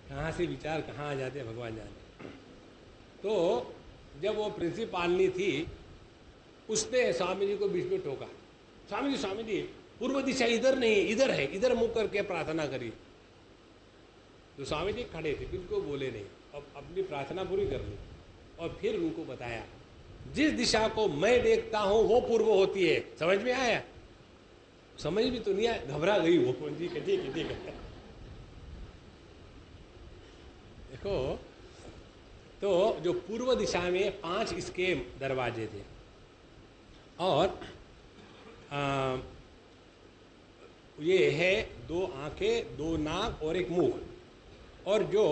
कहाँ से विचार कहाँ आ जाते हैं भगवान जाने। तो जब वो प्रिंसिपालनी थी, उसने स्वामी जी को बीच में टोका, स्वामी जी पूर्व दिशा इधर नहीं, इधर है, इधर मुँह करके प्रार्थना करिए। तो स्वामी जी खड़े थे, बिल्कुल बोले नहीं, अब अपनी प्रार्थना पूरी कर ली और फिर उनको बताया, जिस दिशा को मैं देखता हूँ वो पूर्व होती है। समझ में आया? समझ भी तो नहीं आया, घबरा गई वो। जी ठीक है। देखो, तो जो पूर्व दिशा में 5 इसके दरवाजे थे, और ये है 2 आंखें, 2 नाक और एक मुख, और जो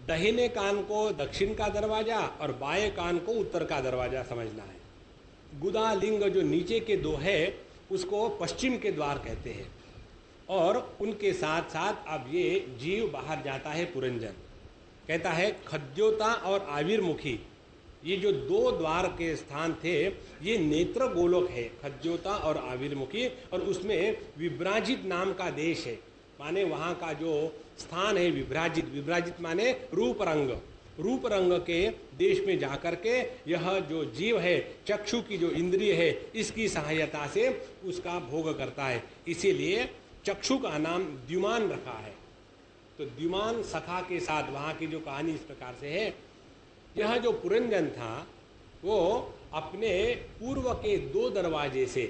दाहिने कान को दक्षिण का दरवाजा और बाएं कान को उत्तर का दरवाजा समझना है। गुदा लिंग जो नीचे के 2 है उसको पश्चिम के द्वार कहते हैं। और उनके साथ साथ अब ये जीव बाहर जाता है, पुरंजन कहता है खद्योता और आविर्मुखी, ये जो 2 द्वार के स्थान थे ये नेत्र गोलोक है, खद्योता और आविर्मुखी, और उसमें विभ्राजित नाम का देश है, माने वहाँ का जो स्थान है विभ्राजित, विभ्राजित माने रूप रंग, रूप रंग के देश में जाकर के यह जो जीव है, चक्षु की जो इंद्रिय है, इसकी सहायता से उसका भोग करता है। इसीलिए चक्षु का नाम द्युमान रखा है। तो द्युमान सखा के साथ वहाँ की जो कहानी इस प्रकार से है, यह जो पुरंजन था वो अपने पूर्व के 2 दरवाजे से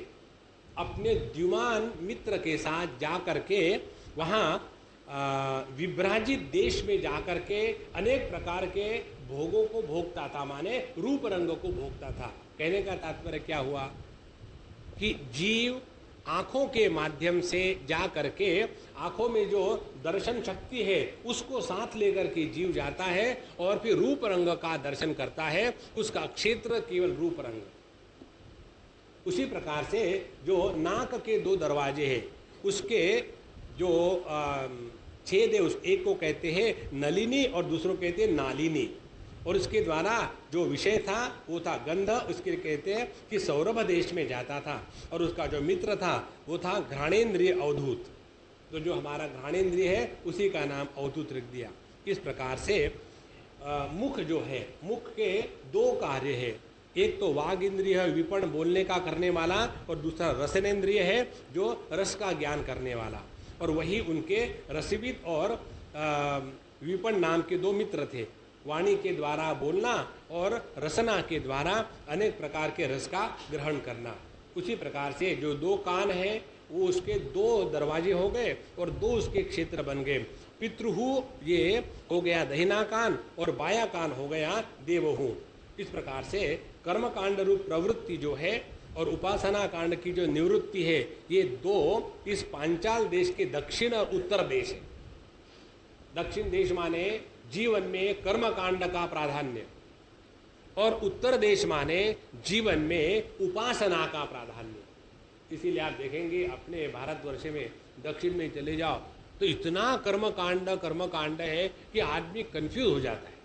अपने द्युमान मित्र के साथ जा करके वहाँ विभ्राजित देश में जाकर के अनेक प्रकार के भोगों को भोगता था, माने रूप रंग को भोगता था। कहने का तात्पर्य क्या हुआ कि जीव आँखों के माध्यम से जा करके आँखों में जो दर्शन शक्ति है उसको साथ लेकर के जीव जाता है और फिर रूप रंग का दर्शन करता है, उसका क्षेत्र केवल रूप रंग। उसी प्रकार से जो नाक के 2 दरवाजे हैं उसके जो छेद है, उस एक को कहते हैं नलिनी और दूसरों को कहते हैं नालिनी, और उसके द्वारा जो विषय था वो था गंध। उसके कहते हैं कि सौरभ देश में जाता था, और उसका जो मित्र था वो था घ्राणेन्द्रिय अवधूत। तो जो हमारा घ्राणेन्द्रिय है उसी का नाम अवधूत रख दिया। इस प्रकार से मुख जो है, मुख के 2 कार्य है, एक तो वाग इंद्रिय है विपण बोलने का करने वाला, और दूसरा रसनेन्द्रिय है जो रस का ज्ञान करने वाला। और वही उनके रसविद और विपण नाम के 2 मित्र थे, वाणी के द्वारा बोलना और रसना के द्वारा अनेक प्रकार के रस का ग्रहण करना। उसी प्रकार से जो 2 कान हैं वो उसके 2 दरवाजे हो गए और 2 उसके क्षेत्र बन गए। पितृहु ये हो गया दहिना कान और बाया कान हो गया देवहु। इस प्रकार से कर्म कांड रूप प्रवृत्ति जो है और उपासना कांड की जो निवृत्ति है, ये 2 इस पांचाल देश के दक्षिण और उत्तर देश है। दक्षिण देश माने जीवन में कर्म कांड का प्राधान्य, और उत्तर देश माने जीवन में उपासना का प्राधान्य। इसीलिए आप देखेंगे अपने भारतवर्ष में दक्षिण में चले जाओ तो इतना कर्म कांड है कि आदमी कंफ्यूज हो जाता है।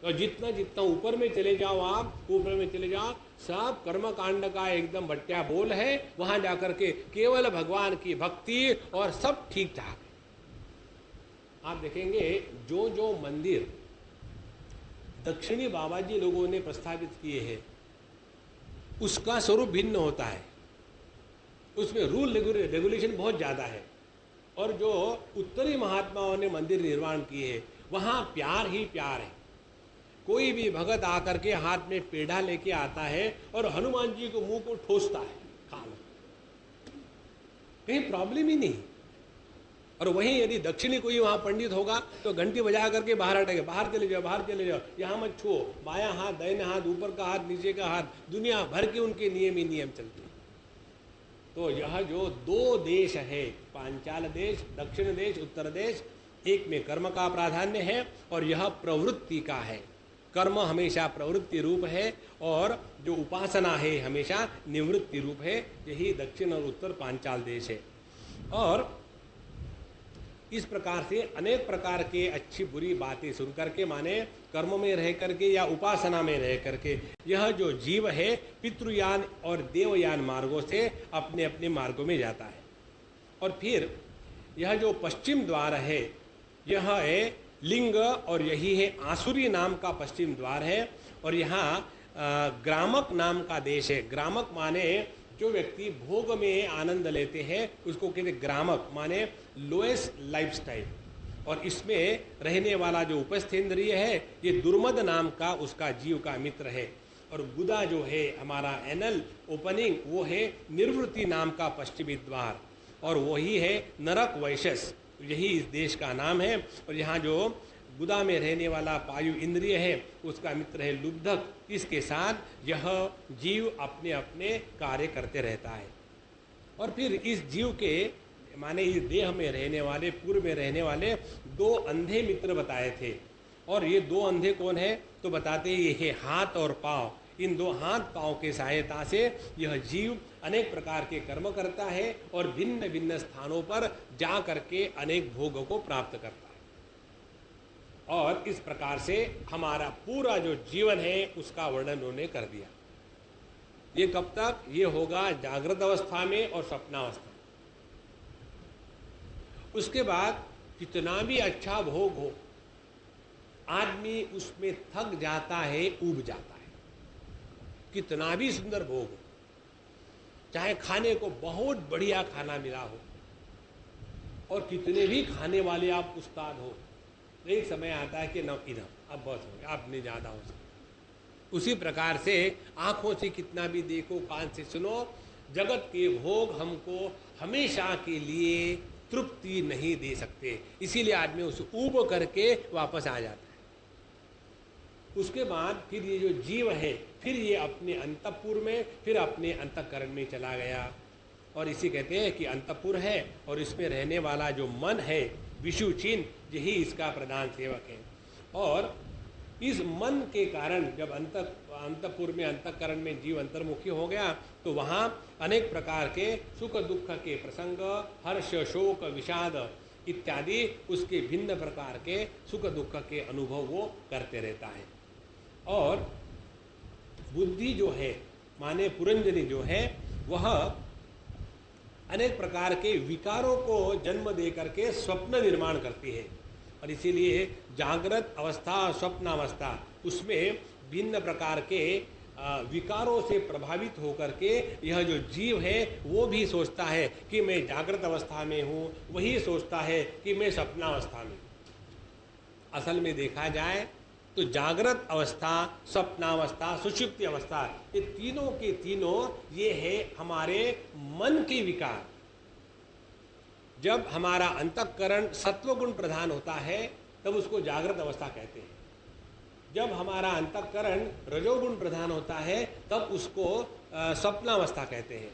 तो जितना जितना ऊपर में चले जाओ, आप ऊपर में चले जाओ, सब कर्म कांड का एकदम बट्या बोल है। वहां जाकर के केवल भगवान की भक्ति और सब ठीक ठाक। आप देखेंगे जो जो मंदिर दक्षिणी बाबाजी लोगों ने प्रस्तावित किए हैं उसका स्वरूप भिन्न होता है, उसमें रूल रेगुलेशन बहुत ज़्यादा है। और जो उत्तरी महात्माओं ने मंदिर निर्माण किए हैं वहाँ प्यार ही प्यार है। कोई भी भगत आकर के हाथ में पेढ़ा लेके आता है और हनुमान जी को मुंह को ठोसता है, खा लो, कहीं प्रॉब्लम ही नहीं। और वहीं यदि दक्षिणी कोई वहाँ पंडित होगा तो घंटी बजा करके बाहर हटेगा, बाहर चले जाओ, बाहर चले जाओ, यहाँ मत छुओ, बाया हाथ, दाहिना हाथ, ऊपर का हाथ, नीचे का हाथ, दुनिया भर के उनके नियम ही नियम चलते हैं। तो यह जो 2 देश है, पांचाल देश, दक्षिण देश, उत्तर देश, एक में कर्म का प्राधान्य है और यह प्रवृत्ति का है। कर्म हमेशा प्रवृत्ति रूप है और जो उपासना है हमेशा निवृत्ति रूप है। यही दक्षिण और उत्तर पांचाल देश है। और इस प्रकार से अनेक प्रकार के अच्छी बुरी बातें सुन करके, माने कर्म में रह करके या उपासना में रह करके, यह जो जीव है पितृयान और देवयान मार्गों से अपने अपने मार्गों में जाता है। और फिर यह जो पश्चिम द्वार है यह है लिंग, और यही है आसुरी नाम का पश्चिम द्वार है। और यहाँ ग्रामक नाम का देश है। ग्रामक माने जो व्यक्ति भोग में आनंद लेते हैं उसको कहते ग्रामक, माने लोएस्ट लाइफस्टाइल। और इसमें रहने वाला जो उपस्थेंद्रिय है ये दुर्मद नाम का उसका जीव का मित्र है। और गुदा जो है हमारा एनल ओपनिंग वो है निर्वृत्ति नाम का पश्चिमी द्वार, और वही है नरक वैशस, यही इस देश का नाम है। और यहाँ जो गुदा में रहने वाला पायु इंद्रिय है उसका मित्र है लुब्धक। इसके साथ यह जीव अपने अपने कार्य करते रहता है। और फिर इस जीव के माने इस देह में रहने वाले, पूर्व में रहने वाले 2 अंधे मित्र बताए थे। और ये 2 अंधे कौन है तो बताते ये है हाथ और पाँव। इन 2 हाथ पाँव के सहायता से यह जीव अनेक प्रकार के कर्म करता है और भिन्न भिन्न स्थानों पर जा करके अनेक भोगों को प्राप्त करता है। और इस प्रकार से हमारा पूरा जो जीवन है उसका वर्णन उन्होंने कर दिया। ये कब तक? ये होगा जागृत अवस्था में और स्वप्नावस्था। उसके बाद कितना भी अच्छा भोग हो आदमी उसमें थक जाता है, ऊब जाता है। कितना भी सुंदर भोग हो, चाहे खाने को बहुत बढ़िया खाना मिला हो और कितने भी खाने वाले आप उस्ताद हो, एक समय आता है कि न इधर अब बस हो गया, अब नहीं ज़्यादा हो सकता। उसी प्रकार से आंखों से कितना भी देखो, कान से सुनो, जगत के भोग हमको हमेशा के लिए तृप्ति नहीं दे सकते। इसीलिए आदमी उसे ऊब करके वापस आ जाता है। उसके बाद फिर ये जो जीव है, फिर ये अपने अंतःपुर में, फिर अपने अंतःकरण में चला गया। और इसी कहते हैं कि अंतःपुर है और इसमें रहने वाला जो मन है, विषुचिन, यही इसका प्रधान सेवक है। और इस मन के कारण जब अंतःपुर में, अंतःकरण में जीव अंतर्मुखी हो गया, तो वहाँ अनेक प्रकार के सुख दुख के प्रसंग, हर्ष शोक विषाद इत्यादि उसके भिन्न प्रकार के सुख दुख के अनुभव वो करते रहता है। और बुद्धि जो है, माने पुरंजनी जो है, वह अनेक प्रकार के विकारों को जन्म दे करके स्वप्न निर्माण करती है। और इसीलिए जागृत अवस्था, स्वप्नावस्था, उसमें भिन्न प्रकार के विकारों से प्रभावित होकर के यह जो जीव है वो भी सोचता है कि मैं जागृत अवस्था में हूँ, वही सोचता है कि मैं स्वप्नावस्था में। असल में देखा जाए तो जागृत अवस्था, स्वप्नावस्था, सुषुप्ति अवस्था, ये तीनों के तीनों ये है हमारे मन के विकार। जब हमारा अंतःकरण सत्वगुण प्रधान होता है तब उसको जागृत अवस्था कहते हैं। जब हमारा अंतःकरण रजोगुण प्रधान होता है तब उसको स्वप्नावस्था कहते हैं।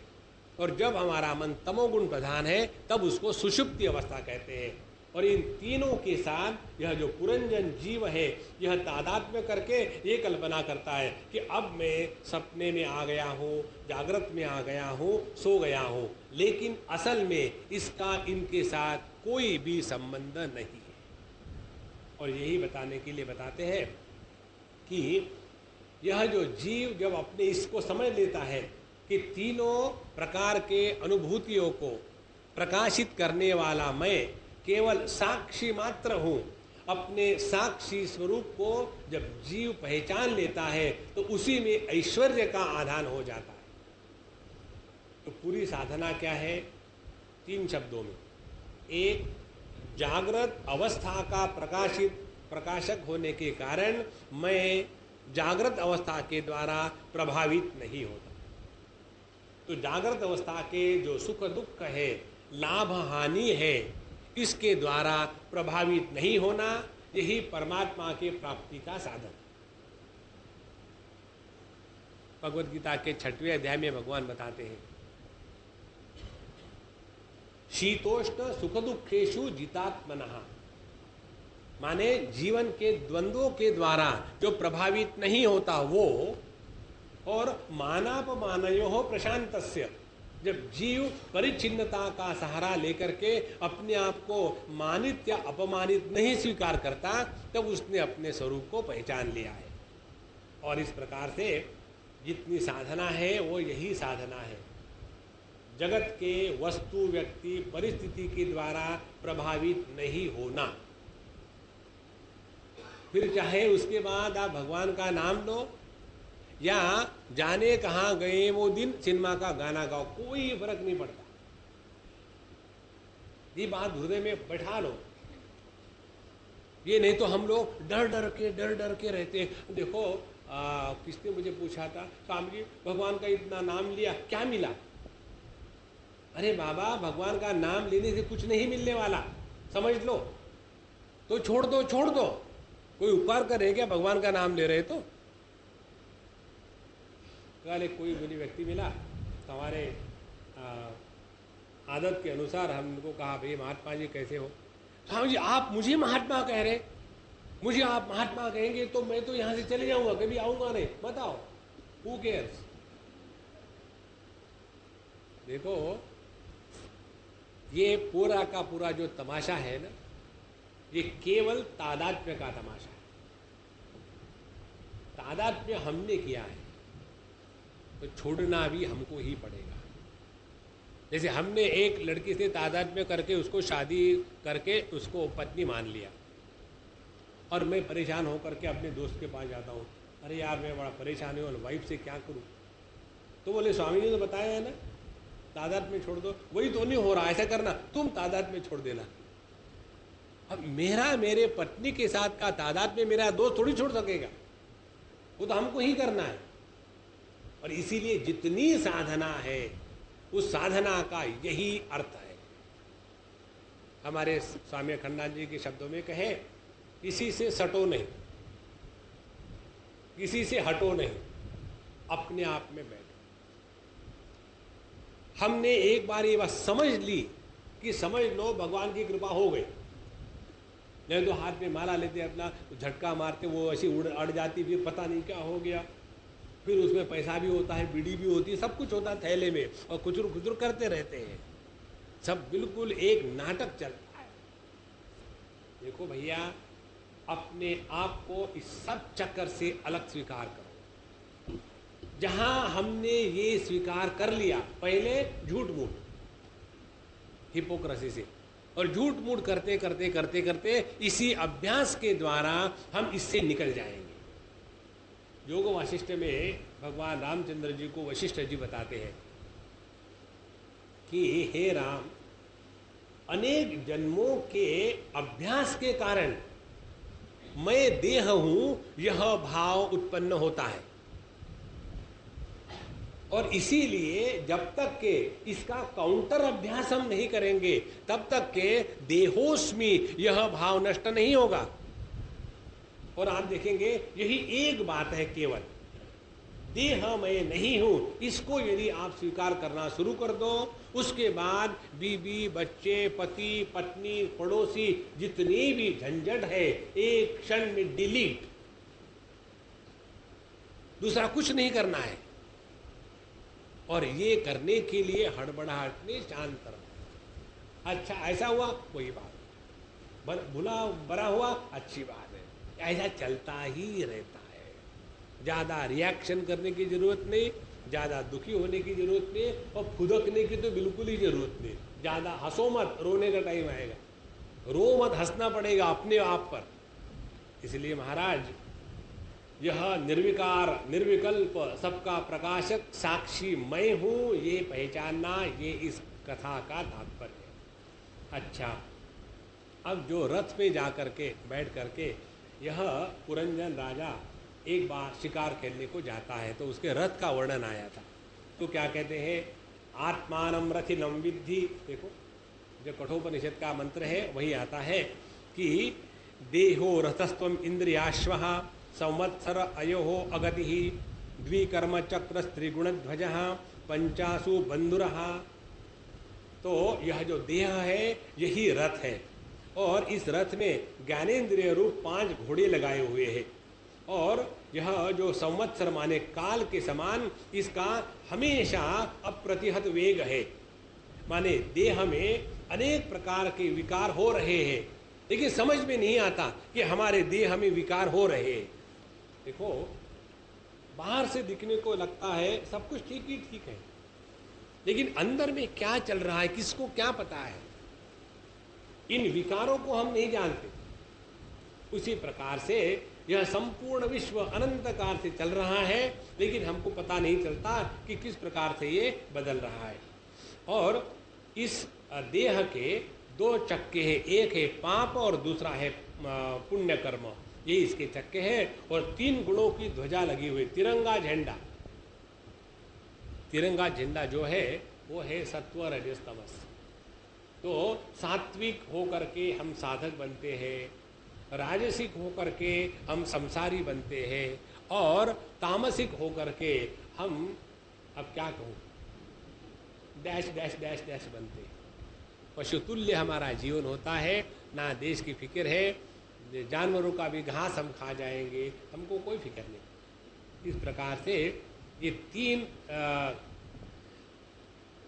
और जब हमारा मन तमोगुण प्रधान है तब उसको सुषुप्ति अवस्था कहते हैं। और इन तीनों के साथ यह जो पुरंजन जीव है, यह तादात्म्य करके ये कल्पना करता है कि अब मैं सपने में आ गया हूँ, जागृत में आ गया हूँ, सो गया हूँ। लेकिन असल में इसका इनके साथ कोई भी संबंध नहीं है। और यही बताने के लिए बताते हैं कि यह जो जीव जब अपने इसको समझ लेता है कि तीनों प्रकार के अनुभूतियों को प्रकाशित करने वाला मैं केवल साक्षी मात्र हूँ, अपने साक्षी स्वरूप को जब जीव पहचान लेता है तो उसी में ऐश्वर्य का आधान हो जाता है। तो पूरी साधना क्या है? 3 शब्दों में। एक, जागृत अवस्था का प्रकाशक होने के कारण मैं जागृत अवस्था के द्वारा प्रभावित नहीं होता। तो जागृत अवस्था के जो सुख दुख है, लाभ हानि है, इसके द्वारा प्रभावित नहीं होना, यही परमात्मा के प्राप्ति का साधन। भगवद गीता के 6वें अध्याय में भगवान बताते हैं, शीतोष्ण सुख दुखेषु जितात्मनः, माने जीवन के द्वंद्वों के द्वारा जो प्रभावित नहीं होता वो, और मानापमानयोः प्रशांतस्य, जब जीव परिच्छिन्नता का सहारा लेकर के अपने आप को मानित या अपमानित नहीं स्वीकार करता, तब उसने अपने स्वरूप को पहचान लिया है। और इस प्रकार से जितनी साधना है वो यही साधना है, जगत के वस्तु व्यक्ति परिस्थिति के द्वारा प्रभावित नहीं होना। फिर चाहे उसके बाद आप भगवान का नाम लो या जाने कहाँ गए वो दिन सिनेमा का गाना गाओ, कोई फर्क नहीं पड़ता। ये बात हृदय में बैठा लो। ये नहीं तो हम लोग डर डर के रहते हैं। देखो किसने मुझे पूछा था, स्वामी जी भगवान का इतना नाम लिया क्या मिला? अरे बाबा, भगवान का नाम लेने से कुछ नहीं मिलने वाला, समझ लो। तो छोड़ दो। कोई उपकार करे क्या भगवान का नाम ले रहे? तो कोई मुझे व्यक्ति मिला तो हमारे आदत के अनुसार हमको कहा, भाई महात्मा जी कैसे हो? स्वामी जी आप मुझे महात्मा कह रहे, मुझे आप महात्मा कहेंगे तो मैं तो यहाँ से चले जाऊंगा, कभी आऊंगा नहीं। बताओ, हु केयर्स? देखो ये पूरा का पूरा जो तमाशा है ना, ये केवल तादात्म्य का तमाशा है। तादात्म्य हमने किया है तो छोड़ना भी हमको ही पड़ेगा। जैसे हमने एक लड़की से तादात्म्य करके उसको शादी करके उसको पत्नी मान लिया, और मैं परेशान होकर के अपने दोस्त के पास जाता हूँ, अरे यार मैं बड़ा परेशान हूँ और वाइफ से क्या करूँ? तो बोले स्वामी जी ने बताया है ना, तादात्म्य छोड़ दो। वही तो नहीं हो रहा, ऐसा करना, तुम तादात्म्य छोड़ देना। अब मेरे पत्नी के साथ का तादात्म्य मेरा दोस्त थोड़ी छोड़ सकेगा। वो तो हमको ही करना है। और इसीलिए जितनी साधना है उस साधना का यही अर्थ है। हमारे स्वामी अखंडानंद जी के शब्दों में कहे, किसी से सटो नहीं, किसी से हटो नहीं, अपने आप में बैठो। हमने एक बार ये बात समझ ली कि समझ लो भगवान की कृपा हो गई, नहीं तो हाथ में माला लेते अपना झटका मारते, वो ऐसी अड़ जाती, फिर पता नहीं क्या हो गया, फिर उसमें पैसा भी होता है, बीड़ी भी होती है, सब कुछ होता है थैले में, और खुचुर खुचुर करते रहते हैं। सब बिल्कुल एक नाटक चलता है। देखो भैया, अपने आप को इस सब चक्कर से अलग स्वीकार करो। जहां हमने ये स्वीकार कर लिया, पहले झूठ मूठ, हिपोक्रेसी से, और झूठ मूठ करते करते करते करते इसी अभ्यास के द्वारा हम इससे निकल जाएंगे। योग वासिष्ठ में भगवान रामचंद्र जी को वशिष्ठ जी बताते हैं कि हे राम, अनेक जन्मों के अभ्यास के कारण मैं देह हूं, यह भाव उत्पन्न होता है, और इसीलिए जब तक के इसका काउंटर अभ्यास हम नहीं करेंगे, तब तक के देहोस्मि यह भाव नष्ट नहीं होगा। और आप देखेंगे यही एक बात है केवल, देह मैं नहीं हूं, इसको यदि आप स्वीकार करना शुरू कर दो, उसके बाद बीवी, बच्चे, पति, पत्नी, पड़ोसी, जितनी भी झंझट है एक क्षण में डिलीट। दूसरा कुछ नहीं करना है। और ये करने के लिए हड़बड़ाहट में शांत रहो। अच्छा ऐसा हुआ, कोई बात, भुला बरा हुआ, अच्छी बात है, ऐसा चलता ही रहता है। ज़्यादा रिएक्शन करने की जरूरत नहीं, ज़्यादा दुखी होने की जरूरत नहीं, और फुदकने की तो बिल्कुल ही जरूरत नहीं। ज़्यादा हंसो मत, रोने का टाइम आएगा, रो मत, हंसना पड़ेगा अपने आप पर। इसलिए महाराज, यह निर्विकार निर्विकल्प सबका प्रकाशक साक्षी मैं हूं, ये पहचानना, ये इस कथा का तात्पर्य है। अच्छा, अब जो रथ पे जा करके बैठ करके यह पुरंजन राजा एक बार शिकार खेलने को जाता है, तो उसके रथ का वर्णन आया था। तो क्या कहते हैं, आत्मानम रथिनम विद्धि। देखो जो कठोपनिषद का मंत्र है वही आता है कि देहो रथस्त्वम इंद्रियाश्वः संवत्सर अयोहो अगति द्विकर्म चक्र त्रिगुणध्वज पंचासु बंधुरः। तो यह जो देह है यही रथ है, और इस रथ में ज्ञानेन्द्रिय रूप 5 घोड़े लगाए हुए हैं, और यह जो संवत्सर माने काल के समान इसका हमेशा अप्रतिहत वेग है। माने देह में अनेक प्रकार के विकार हो रहे हैं, लेकिन समझ में नहीं आता कि हमारे देह में विकार हो रहे हैं। देखो, बाहर से दिखने को लगता है सब कुछ ठीक ही ठीक है, लेकिन अंदर में क्या चल रहा है किसको क्या पता है। इन विकारों को हम नहीं जानते। उसी प्रकार से यह संपूर्ण विश्व अनंत काल से चल रहा है, लेकिन हमको पता नहीं चलता कि किस प्रकार से ये बदल रहा है। और इस देह के 2 चक्के हैं, एक है पाप और दूसरा है पुण्य कर्म, ये इसके चक्के हैं। और 3 गुणों की ध्वजा लगी हुई, तिरंगा झंडा। तिरंगा झंडा जो है वो है सत्व रजस तमस। तो सात्विक होकर के हम साधक बनते हैं, राजसिक होकर के हम संसारी बनते हैं, और तामसिक होकर के हम, अब क्या कहूँ, डैश डैश डैश डैश बनते हैं। पशुतुल्य हमारा जीवन होता है, ना देश की फिक्र है, जानवरों का भी घास हम खा जाएंगे, हमको कोई फिक्र नहीं। इस प्रकार से ये 3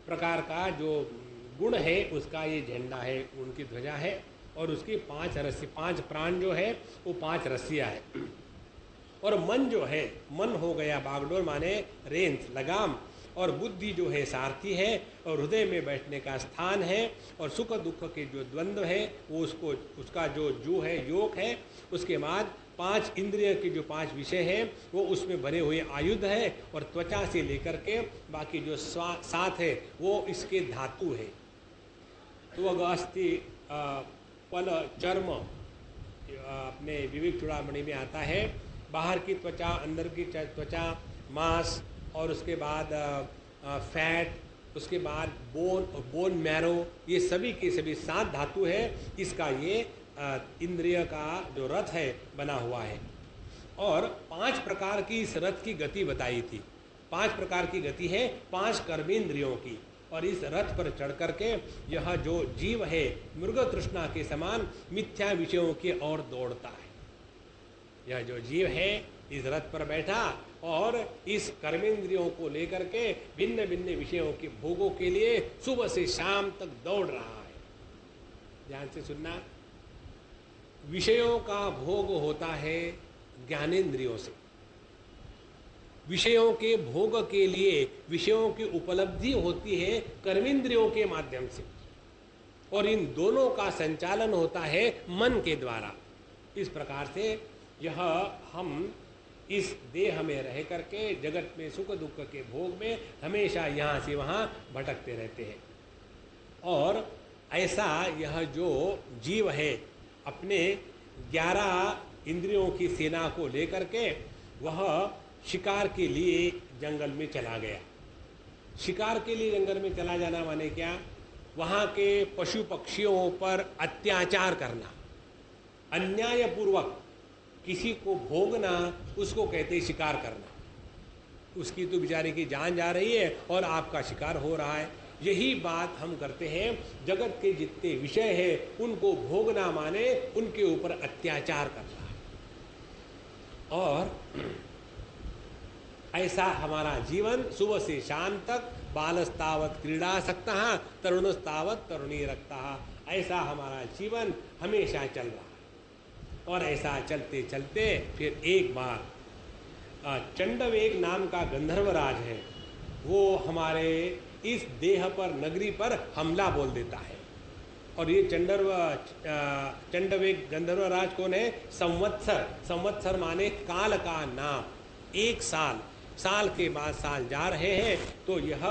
प्रकार का जो गुण है उसका ये झंडा है, उनकी ध्वजा है, और उसकी 5 रस्सी, 5 प्राण जो है वो 5 रस्सियाँ है। और मन जो है, मन हो गया बागडोर माने रेंज लगाम, और बुद्धि जो है सारथी है, और हृदय में बैठने का स्थान है, और सुख दुख के जो द्वंद्व है वो उसका जो है योग है। उसके बाद 5 इंद्रिय के जो 5 विषय हैं वो उसमें भरे हुए आयुध है, और त्वचा से लेकर के बाकी जो 7 है वो इसके धातु है। तो अस्थि पल चर्म, अपने विवेक चूड़ामणि में आता है बाहर की त्वचा, अंदर की त्वचा, मांस, और उसके बाद फैट, उसके बाद बोन मैरो, ये सभी के सभी 7 धातु है। इसका ये इंद्रिय का जो रथ है बना हुआ है। और 5 प्रकार की इस रथ की गति बताई थी। 5 प्रकार की गति है 5 कर्मेंद्रियों की। और इस रथ पर चढ़ करके यह जो जीव है मृग तृष्णा के समान मिथ्या विषयों की ओर दौड़ता है। यह जो जीव है इस रथ पर बैठा और इस कर्मेंद्रियों को लेकर के भिन्न भिन्न विषयों के भोगों के लिए सुबह से शाम तक दौड़ रहा है। ध्यान से सुनना, विषयों का भोग होता है ज्ञानेंद्रियों से। विषयों के भोग के लिए विषयों की उपलब्धि होती है कर्मेंद्रियों के माध्यम से, और इन दोनों का संचालन होता है मन के द्वारा। इस प्रकार से यह हम इस देह में रह करके जगत में सुख दुख के भोग में हमेशा यहाँ से वहाँ भटकते रहते हैं। और ऐसा यह जो जीव है अपने 11 इंद्रियों की सेना को लेकर के वह शिकार के लिए जंगल में चला गया। शिकार के लिए जंगल में चला जाना माने क्या? वहाँ के पशु पक्षियों पर अत्याचार करना, अन्यायपूर्वक किसी को भोगना, उसको कहते हैं शिकार करना। उसकी तो बेचारे की जान जा रही है और आपका शिकार हो रहा है। यही बात हम करते हैं। जगत के जितने विषय हैं उनको भोगना माने उनके ऊपर अत्याचार करना है। और ऐसा हमारा जीवन सुबह से शाम तक, बालस्तावत क्रीडासक्तः तरुणस्तावत तरुणी रक्तः, ऐसा हमारा जीवन हमेशा चल रहा है। और ऐसा चलते चलते फिर एक बार चंडवेग नाम का गंधर्वराज है, वो हमारे इस देह पर, नगरी पर हमला बोल देता है। और ये चंडवेग गंधर्वराज कौन है? संवत्सर। संवत्सर माने काल का नाम। 1 साल, साल के बाद साल जा रहे हैं तो यह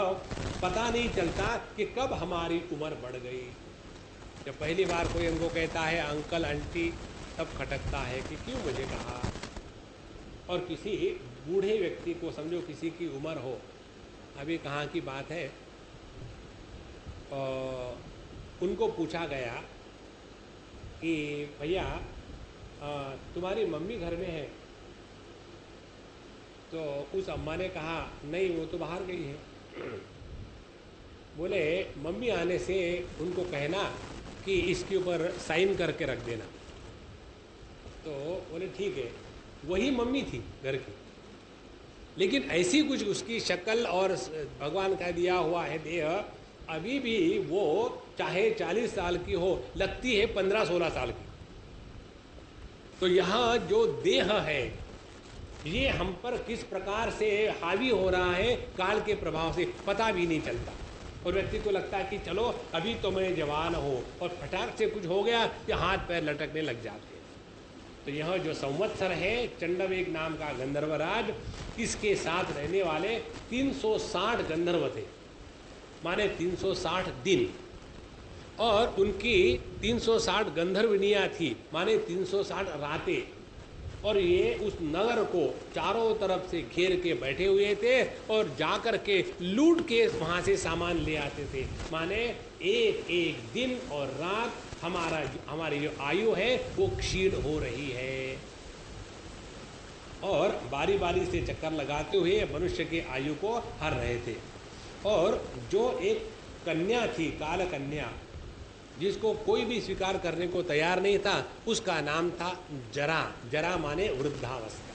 पता नहीं चलता कि कब हमारी उम्र बढ़ गई। जब पहली बार कोई हमको कहता है अंकल आंटी, तब खटकता है कि क्यों मुझे कहा। और किसी बूढ़े व्यक्ति को समझो किसी की उम्र हो, अभी कहाँ की बात है, उनको पूछा गया कि भैया तुम्हारी मम्मी घर में है? तो उस अम्मा ने कहा नहीं, वो तो बाहर गई है। बोले मम्मी आने से उनको कहना कि इसके ऊपर साइन करके रख देना। तो बोले ठीक है। वही मम्मी थी घर की, लेकिन ऐसी कुछ उसकी शक्ल और भगवान का दिया हुआ है देह, अभी भी वो चाहे 40 साल की हो, लगती है 15-16 साल की। तो यहाँ जो देह है ये हम पर किस प्रकार से हावी हो रहा है काल के प्रभाव से पता भी नहीं चलता। और व्यक्ति को लगता है कि चलो अभी तो मैं जवान हो, और फटाक से कुछ हो गया कि हाथ पैर लटकने लग जाते हैं। तो यह जो संवत्सर है चंडवेग नाम का गंधर्वराज, इसके साथ रहने वाले 360 गंधर्व थे, माने 360 दिन। और उनकी 360 गंधर्वनियाँ थी, माने 360 रातें। और ये उस नगर को चारों तरफ से घेर के बैठे हुए थे और जाकर के लूट के वहाँ से सामान ले आते थे। माने एक एक दिन और रात हमारी जो आयु है वो क्षीण हो रही है। और बारी बारी से चक्कर लगाते हुए मनुष्य की आयु को हर रहे थे। और जो एक कन्या थी, काल कन्या, जिसको कोई भी स्वीकार करने को तैयार नहीं था, उसका नाम था जरा। जरा माने वृद्धावस्था।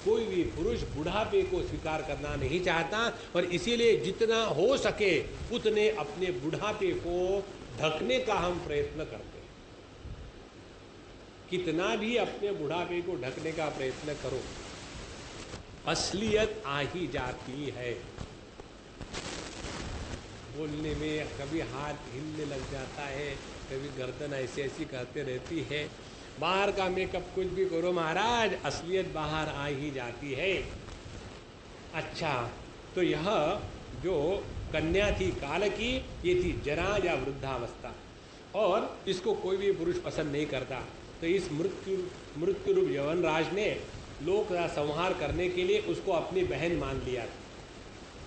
कोई भी पुरुष बुढ़ापे को स्वीकार करना नहीं चाहता, और इसीलिए जितना हो सके उतने अपने बुढ़ापे को ढकने का हम प्रयत्न करते हैं। कितना भी अपने बुढ़ापे को ढकने का प्रयत्न करो, असलियत आ ही जाती है। बोलने में कभी हाथ हिलने लग जाता है, कभी गर्दन ऐसी ऐसी करते रहती है। बाहर का मेकअप कुछ भी करो महाराज, असलियत बाहर आ ही जाती है। अच्छा, तो यह जो कन्या थी काल की, ये थी जरा या वृद्धावस्था, और इसको कोई भी पुरुष पसंद नहीं करता। तो इस मृत्यु रूप यवनराज ने लोक संहार करने के लिए उसको अपनी बहन मान लिया था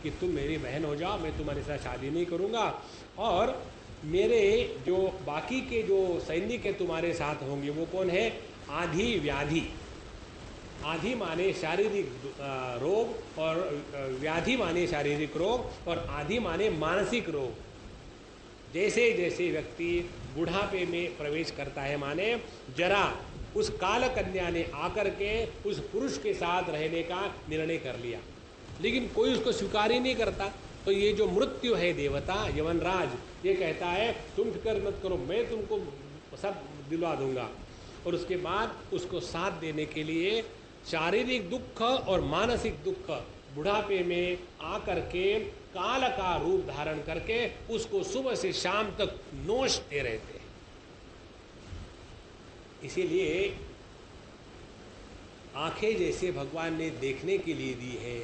कि तुम मेरी बहन हो जाओ, मैं तुम्हारे साथ शादी नहीं करूँगा, और मेरे जो बाकी के जो सैनिक है तुम्हारे साथ होंगे वो कौन है? आधि व्याधि। आधि माने शारीरिक रोग और व्याधि माने शारीरिक रोग और आधि माने मानसिक रोग। जैसे जैसे व्यक्ति बुढ़ापे में प्रवेश करता है, माने जरा उस काल कन्या ने आकर के उस पुरुष के साथ रहने का निर्णय कर लिया, लेकिन कोई उसको स्वीकार ही नहीं करता। तो ये जो मृत्यु है देवता यमनराज, ये कहता है तुम फिक्र मत करो, मैं तुमको सब दिलवा दूंगा। और उसके बाद उसको साथ देने के लिए शारीरिक दुख और मानसिक दुख बुढ़ापे में आकर के काल का रूप धारण करके उसको सुबह से शाम तक नोचते रहते हैं। इसीलिए आंखें जैसे भगवान ने देखने के लिए दी है,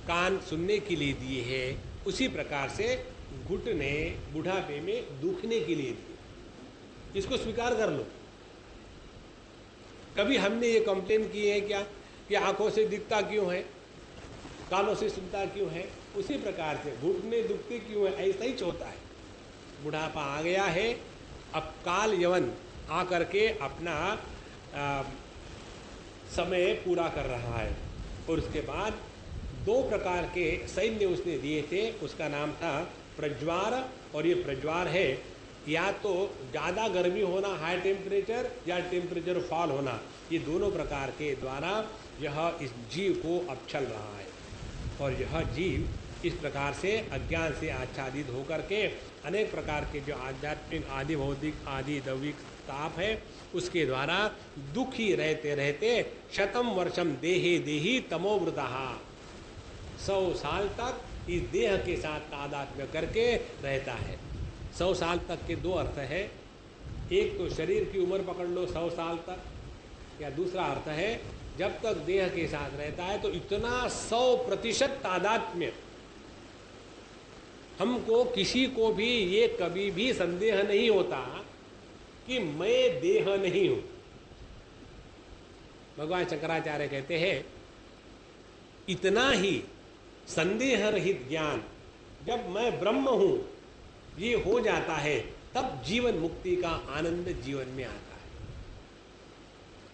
कान सुनने के लिए दिए हैं, उसी प्रकार से घुटने बुढ़ापे में दुखने के लिए दिए। इसको स्वीकार कर लो। कभी हमने ये कंप्लेन की है क्या कि आंखों से दिखता क्यों है, कानों से सुनता क्यों है? उसी प्रकार से घुटने दुखते क्यों है, ऐसा ही होता है। बुढ़ापा आ गया है, अब काल यवन आकर के अपना समय पूरा कर रहा है। और उसके बाद 2 प्रकार के सैन्य उसने दिए थे, उसका नाम था प्रज्वार। और ये प्रज्वार है या तो ज़्यादा गर्मी होना, हाई टेम्परेचर, या टेम्परेचर फॉल होना, ये दोनों प्रकार के द्वारा यह इस जीव को अब चल रहा है। और यह जीव इस प्रकार से अज्ञान से आच्छादित होकर के अनेक प्रकार के जो आध्यात्मिक आदि भौतिक आदि दैविक ताप है उसके द्वारा दुखी रहते रहते शतम वर्षम देहे देही तमोवृतः 100 साल तक इस देह के साथ तादात्म्य करके रहता है। 100 साल तक के 2 अर्थ है। एक तो शरीर की उम्र पकड़ लो 100 साल तक, या दूसरा अर्थ है जब तक देह के साथ रहता है तो इतना 100% तादात्म्य, हमको किसी को भी ये कभी भी संदेह नहीं होता कि मैं देह नहीं हूं। भगवान शंकराचार्य कहते हैं इतना ही संदेह रहित ज्ञान जब मैं ब्रह्म हूं ये हो जाता है, तब जीवन मुक्ति का आनंद जीवन में आता है।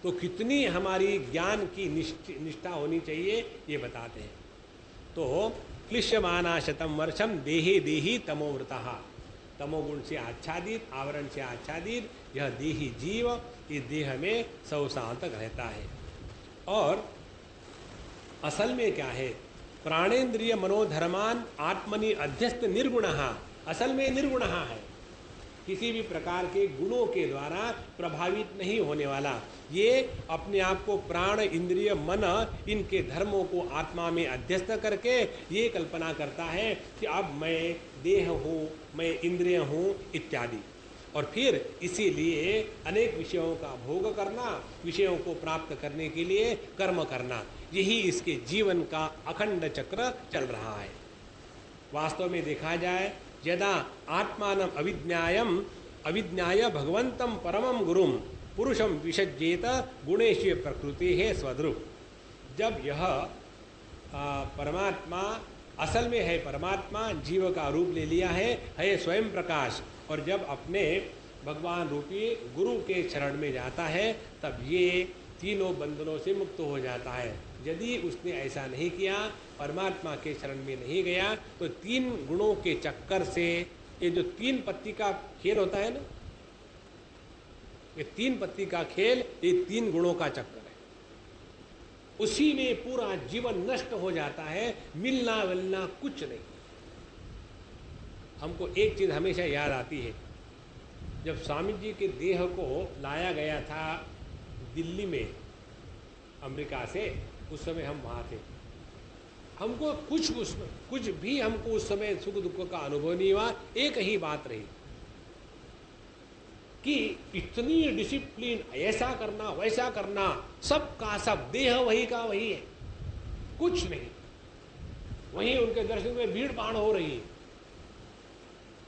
तो कितनी हमारी ज्ञान की निष्ठा होनी चाहिए ये बताते हैं। तो क्लिश्यमाना शतम वर्षम देहे देही तमोवृतः, तमोगुण से आच्छादित, आवरण से आच्छादित यह देही जीव इस देह में 100 साल तक रहता है। और असल में क्या है? प्राणेन्द्रिय मनोधर्मान आत्मनि अध्यस्त निर्गुणः, असल में निर्गुणः है, किसी भी प्रकार के गुणों के द्वारा प्रभावित नहीं होने वाला। ये अपने आप को प्राण इंद्रिय मन इनके धर्मों को आत्मा में अध्यस्त करके ये कल्पना करता है कि अब मैं देह हूँ, मैं इंद्रिय हूँ इत्यादि। और फिर इसीलिए अनेक विषयों का भोग करना, विषयों को प्राप्त करने के लिए कर्म करना, यही इसके जीवन का अखंड चक्र चल रहा है। वास्तव में देखा जाए यदा आत्मानम अविज्ञाय भगवंतम परमम गुरुम पुरुषम विसज्जेत गुणेश प्रकृति है स्वद्रुप। जब यह परमात्मा असल में है, परमात्मा जीव का रूप ले लिया है स्वयं प्रकाश, और जब अपने भगवान रूपी गुरु के शरण में जाता है तब ये तीनों बंधनों से मुक्त हो जाता है। यदि उसने ऐसा नहीं किया, परमात्मा के शरण में नहीं गया, तो 3 गुणों के चक्कर से, ये जो 3 पत्ती का खेल होता है ना, ये 3 पत्ती का खेल, ये 3 गुणों का चक्कर है। उसी में पूरा जीवन नष्ट हो जाता है, मिलना मिलना कुछ नहीं। हमको एक चीज हमेशा याद आती है, जब स्वामी जी के देह को लाया गया था दिल्ली में अमेरिका से, उस समय हम वहाँ थे। हमको कुछ भी हमको उस समय सुख दुख का अनुभव नहीं हुआ। एक ही बात रही कि इतनी डिसिप्लिन, ऐसा करना वैसा करना, सब का सब, देह वही का वही है, कुछ नहीं। वहीं उनके दर्शन में भीड़ भाड़ हो रही है।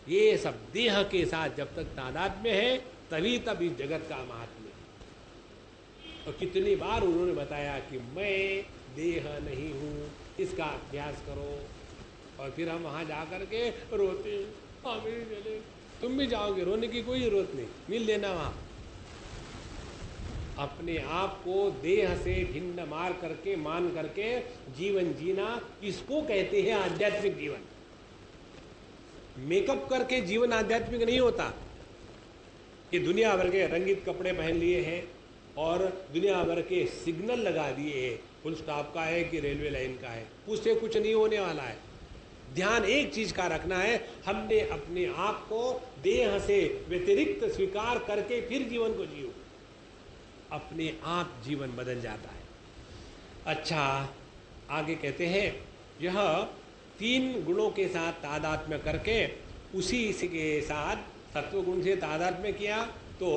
ये सब देह के साथ जब तक तादात्म्य है तभी तब इस जगत का महात्म्य। और कितनी बार उन्होंने बताया कि मैं देह नहीं हूँ, इसका अभ्यास करो। और फिर हम वहाँ जा कर के रोते, हाँ मेरी चले। तुम भी जाओगे, रोने की कोई ज़रूरत नहीं, मिल लेना वहाँ। अपने आप को देह से भिन्न मार करके मान करके जीवन जीना, इसको कहते हैं आध्यात्मिक जीवन। मेकअप करके जीवन आध्यात्मिक नहीं होता। ये दुनिया भर के रंगीत कपड़े पहन लिए हैं और दुनिया भर के सिग्नल लगा दिए हैं, फुल स्टॉप का है कि रेलवे लाइन का है, उससे कुछ नहीं होने वाला है। ध्यान एक चीज का रखना है, हमने अपने आप को देह से व्यतिरिक्त स्वीकार करके फिर जीवन को जियो, अपने आप जीवन बदल जाता है। अच्छा, आगे कहते हैं, यह 3 गुणों के साथ तादात्म्य करके उसी के साथ सत्वगुण से तादात्म्य किया तो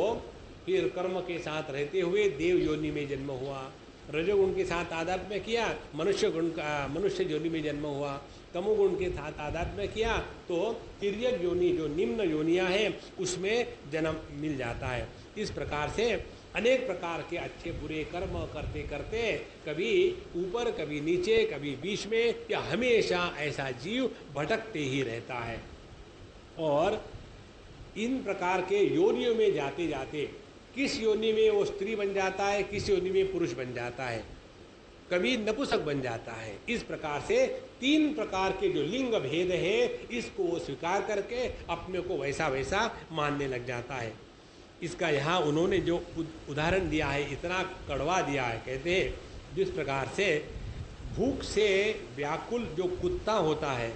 फिर कर्म के साथ रहते हुए देव योनि में जन्म हुआ। रजोगुण के साथ तादात्म्य किया, मनुष्य योनि में जन्म हुआ। तमोगुण के साथ तादात्म्य किया तो तिर्यक योनि, जो निम्न योनियां हैं, उसमें जन्म मिल जाता है। इस प्रकार से अनेक प्रकार के अच्छे बुरे कर्म करते करते कभी ऊपर, कभी नीचे, कभी बीच में, या हमेशा ऐसा जीव भटकते ही रहता है। और इन प्रकार के योनियों में जाते जाते किस योनि में वो स्त्री बन जाता है, किस योनि में पुरुष बन जाता है, कभी नपुंसक बन जाता है। इस प्रकार से 3 प्रकार के जो लिंग भेद है, इसको वो स्वीकार करके अपने को वैसा वैसा मानने लग जाता है। इसका यहाँ उन्होंने जो उदाहरण दिया है, इतना कड़वा दिया है। कहते हैं, जिस प्रकार से भूख से व्याकुल जो कुत्ता होता है,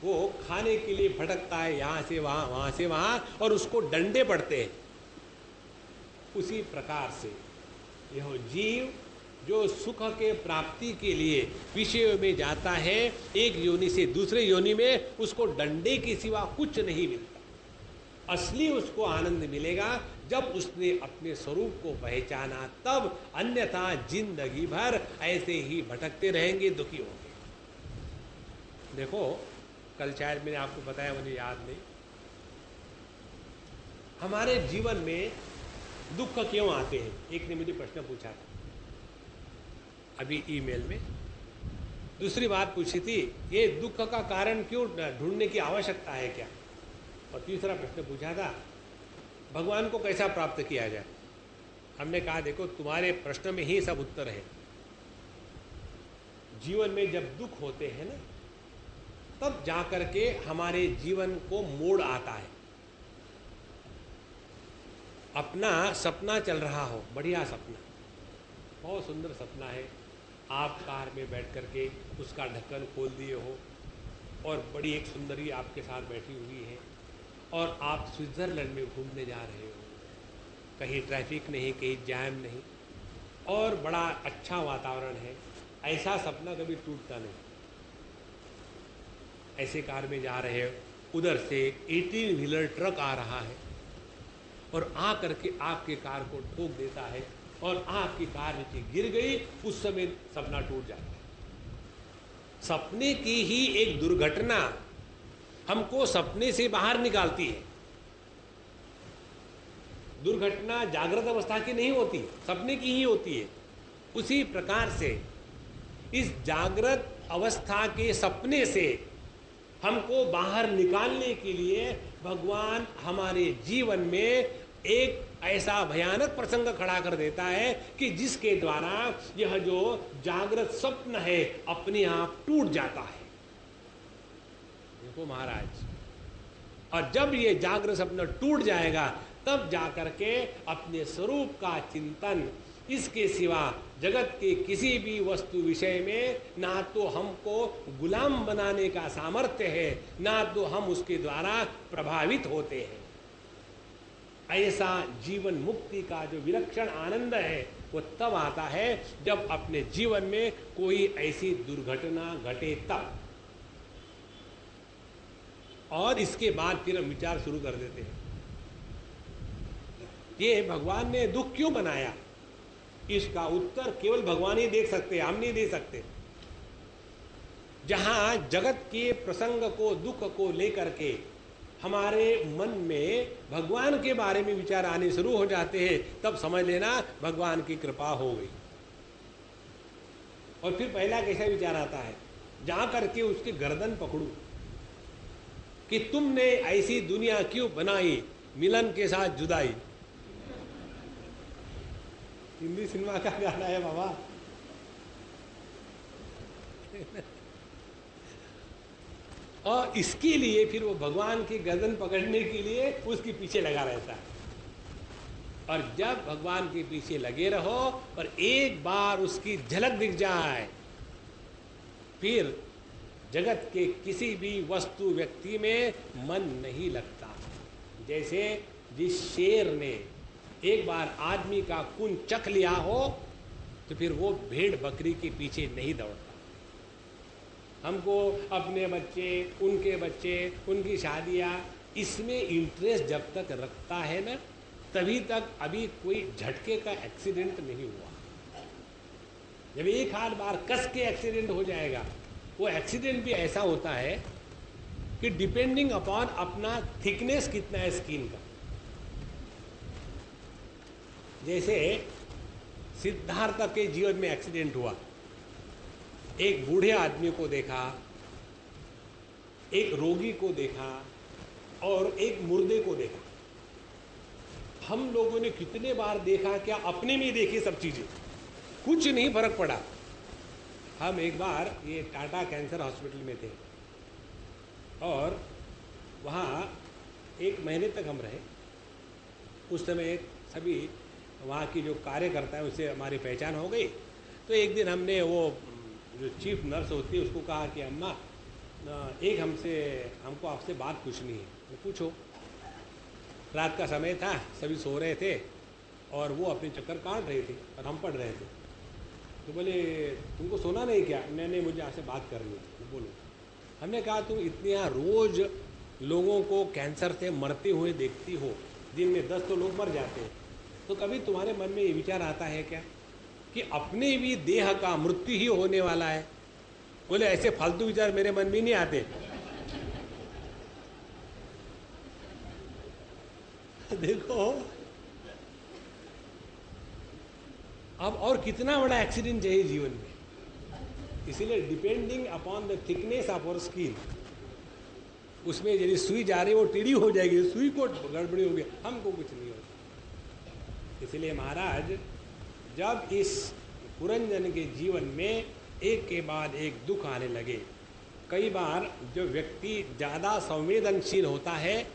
वो खाने के लिए भटकता है, यहाँ से वहाँ, वहाँ से वहाँ, और उसको डंडे पड़ते हैं। उसी प्रकार से यह जीव जो सुख के प्राप्ति के लिए विषयों में जाता है, एक योनि से दूसरे योनि में, उसको डंडे के सिवा कुछ नहीं मिलता। असली उसको आनंद मिलेगा जब उसने अपने स्वरूप को पहचाना, तब। अन्यथा जिंदगी भर ऐसे ही भटकते रहेंगे, दुखी होंगे। देखो, कल शायद मैंने आपको बताया, मुझे याद नहीं, हमारे जीवन में दुख क्यों आते हैं। एक ने मुझे प्रश्न पूछा था अभी ईमेल में। दूसरी बात पूछी थी, ये दुख का कारण क्यों ढूंढने की आवश्यकता है क्या। और तीसरा प्रश्न पूछा था, भगवान को कैसा प्राप्त किया जाए। हमने कहा, देखो, तुम्हारे प्रश्न में ही सब उत्तर है। जीवन में जब दुख होते हैं ना, तब जाकर के हमारे जीवन को मोड़ आता है। अपना सपना चल रहा हो, बढ़िया सपना, बहुत सुंदर सपना है, आप कार में बैठ करके उसका ढक्कन खोल दिए हो और बड़ी एक सुंदरी आपके साथ बैठी हुई है और आप स्विट्ज़रलैंड में घूमने जा रहे हो, कहीं ट्रैफिक नहीं, कहीं जैम नहीं, और बड़ा अच्छा वातावरण है। ऐसा सपना कभी टूटता नहीं। ऐसे कार में जा रहे हो, उधर से 18 व्हीलर ट्रक आ रहा है और आ करके आपके कार को ठोक देता है और आपकी कार नीचे गिर गई। उस समय सपना टूट जाता है। सपने की ही एक दुर्घटना हमको सपने से बाहर निकालती है। दुर्घटना जागृत अवस्था की नहीं होती, सपने की ही होती है। उसी प्रकार से इस जागृत अवस्था के सपने से हमको बाहर निकालने के लिए भगवान हमारे जीवन में एक ऐसा भयानक प्रसंग खड़ा कर देता है कि जिसके द्वारा यह जो जागृत स्वप्न है अपने आप टूट जाता है। देखो महाराज, और जब ये जागृत स्वप्न टूट जाएगा, तब जाकर के अपने स्वरूप का चिंतन, इसके सिवा जगत के किसी भी वस्तु विषय में ना तो हमको गुलाम बनाने का सामर्थ्य है, ना तो हम उसके द्वारा प्रभावित होते हैं। ऐसा जीवन मुक्ति का जो विलक्षण आनंद है, वो तब आता है जब अपने जीवन में कोई ऐसी दुर्घटना घटे तब। और इसके बाद फिर हम विचार शुरू कर देते हैं, ये भगवान ने दुख क्यों बनाया। इसका उत्तर केवल भगवान ही देख सकते हैं, हम नहीं दे सकते। जहां जगत के प्रसंग को, दुख को लेकर के हमारे मन में भगवान के बारे में विचार आने शुरू हो जाते हैं, तब समझ लेना भगवान की कृपा हो गई। और फिर पहला कैसा विचार आता है, जा करके उसके गर्दन पकड़ू कि तुमने ऐसी दुनिया क्यों बनाई, मिलन के साथ जुदाई। हिंदी सिनेमा का गाना है बाबा। और इसके लिए फिर वो भगवान की गर्दन पकड़ने के लिए उसके पीछे लगा रहता है। और जब भगवान के पीछे लगे रहो और एक बार उसकी झलक दिख जाए, फिर जगत के किसी भी वस्तु व्यक्ति में मन नहीं लगता। जैसे जिस शेर ने एक बार आदमी का खून चख लिया हो तो फिर वो भेड़ बकरी के पीछे नहीं दौड़ता। हमको अपने बच्चे, उनकी शादियाँ, इसमें इंटरेस्ट जब तक रखता है ना, तभी तक अभी कोई झटके का एक्सीडेंट नहीं हुआ। जब एक आध बार कस के एक्सीडेंट हो जाएगा, वो एक्सीडेंट भी ऐसा होता है कि डिपेंडिंग अपॉन अपना थिकनेस कितना है स्किन का। जैसे सिद्धार्थ के जीवन में एक्सीडेंट हुआ, एक बूढ़े आदमी को देखा, एक रोगी को देखा और एक मुर्दे को देखा। हम लोगों ने कितने बार देखा, क्या अपने में देखी सब चीजें, कुछ नहीं फर्क पड़ा। हम एक बार ये टाटा कैंसर हॉस्पिटल में थे और वहाँ 1 महीने तक हम रहे। उस समय सभी वहाँ की जो कार्यकर्ता है उससे हमारी पहचान हो गई। तो एक दिन हमने वो जो चीफ नर्स होती है उसको कहा कि अम्मा, एक हमको आपसे बात पूछनी है। तो पूछो। रात का समय था, सभी सो रहे थे और वो अपने चक्कर काट रहे थे और हम पढ़ रहे थे। तो बोले, तुमको सोना नहीं क्या? नहीं, मुझे आपसे बात करनी है। तो बोलो। हमने कहा, तुम इतने यहाँ रोज़ लोगों को कैंसर से मरते हुए देखती हो, दिन में 10 तो लोग मर जाते हैं, तो कभी तुम्हारे मन में ये विचार आता है क्या कि अपने भी देह का मृत्यु ही होने वाला है? बोले, ऐसे फालतू विचार मेरे मन में नहीं आते। देखो अब और कितना बड़ा एक्सीडेंट चाहिए जीवन में। इसीलिए depending upon the thickness of our skin, उसमें यदि सुई जा रही वो टेढ़ी हो जाएगी, सुई को गड़बड़ी हो गई, हमको कुछ नहीं होता। इसलिए महाराज, जब इस पुरंजन के जीवन में एक के बाद एक दुख आने लगे, कई बार जो व्यक्ति ज़्यादा संवेदनशील होता है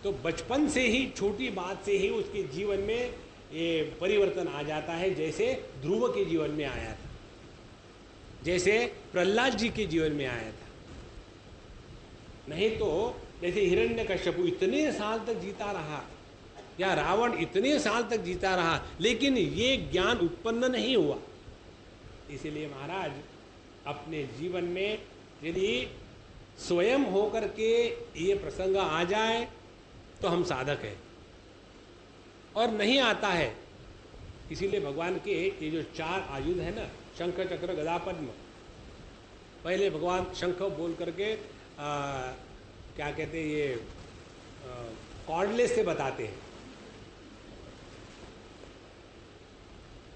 तो बचपन से ही, छोटी बात से ही उसके जीवन में ये परिवर्तन आ जाता है। जैसे ध्रुव के जीवन में आया था, जैसे प्रहलाद जी के जीवन में आया था। नहीं तो जैसे हिरण्यकश्यप इतने साल तक जीता रहा या रावण इतने साल तक जीता रहा, लेकिन ये ज्ञान उत्पन्न नहीं हुआ। इसीलिए महाराज, अपने जीवन में यदि स्वयं होकर के ये प्रसंग आ जाए तो हम साधक हैं, और नहीं आता है। इसीलिए भगवान के ये जो 4 आयुध है ना, शंख चक्र गदा पद्म, पहले भगवान शंख बोल करके क्या कहते हैं, ये कॉर्डलेस से बताते हैं,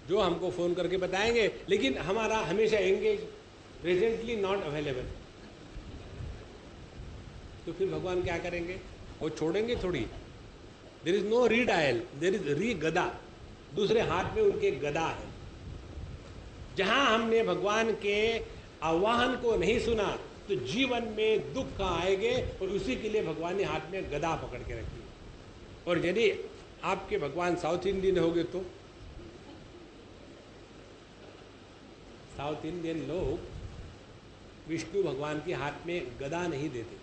जो हमको फ़ोन करके बताएंगे, लेकिन हमारा हमेशा एंगेज, प्रेजेंटली नॉट अवेलेबल। तो फिर भगवान क्या करेंगे? वो छोड़ेंगे थोड़ी। देर इज नो री डायल, देर इज री गदा। दूसरे हाथ में उनके गदा है। जहां हमने भगवान के आह्वान को नहीं सुना तो जीवन में दुख आएंगे, और उसी के लिए भगवान ने हाथ में गदा पकड़ के रखी। और यदि आपके भगवान साउथ इंडियन हो गए तो साउथ इंडियन लोग विष्णु भगवान के हाथ में गदा नहीं देते।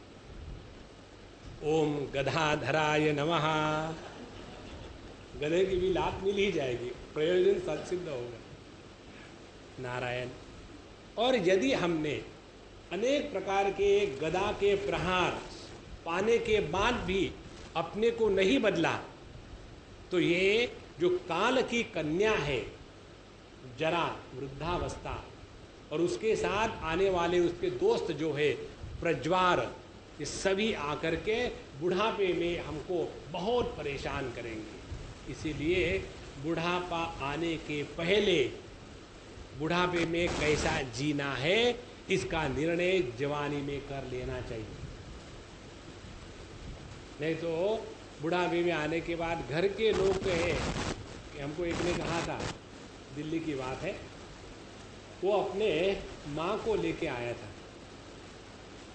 ओम गदाधराय नमः, गधे की भी लात मिल ही जाएगी, प्रयोजन सत्सिद्ध होगा। नारायण। और यदि हमने अनेक प्रकार के गदा के प्रहार पाने के बाद भी अपने को नहीं बदला, तो ये जो काल की कन्या है, जरा, वृद्धावस्था, और उसके साथ आने वाले उसके दोस्त जो है प्रज्वार, ये सभी आकर के बुढ़ापे में हमको बहुत परेशान करेंगे। इसीलिए बुढ़ापा आने के पहले बुढ़ापे में कैसा जीना है इसका निर्णय जवानी में कर लेना चाहिए। नहीं तो बुढ़ापे में आने के बाद घर के लोग कहे कि हमको एक ने कहा था, दिल्ली की बात है, वो अपने माँ को लेके आया था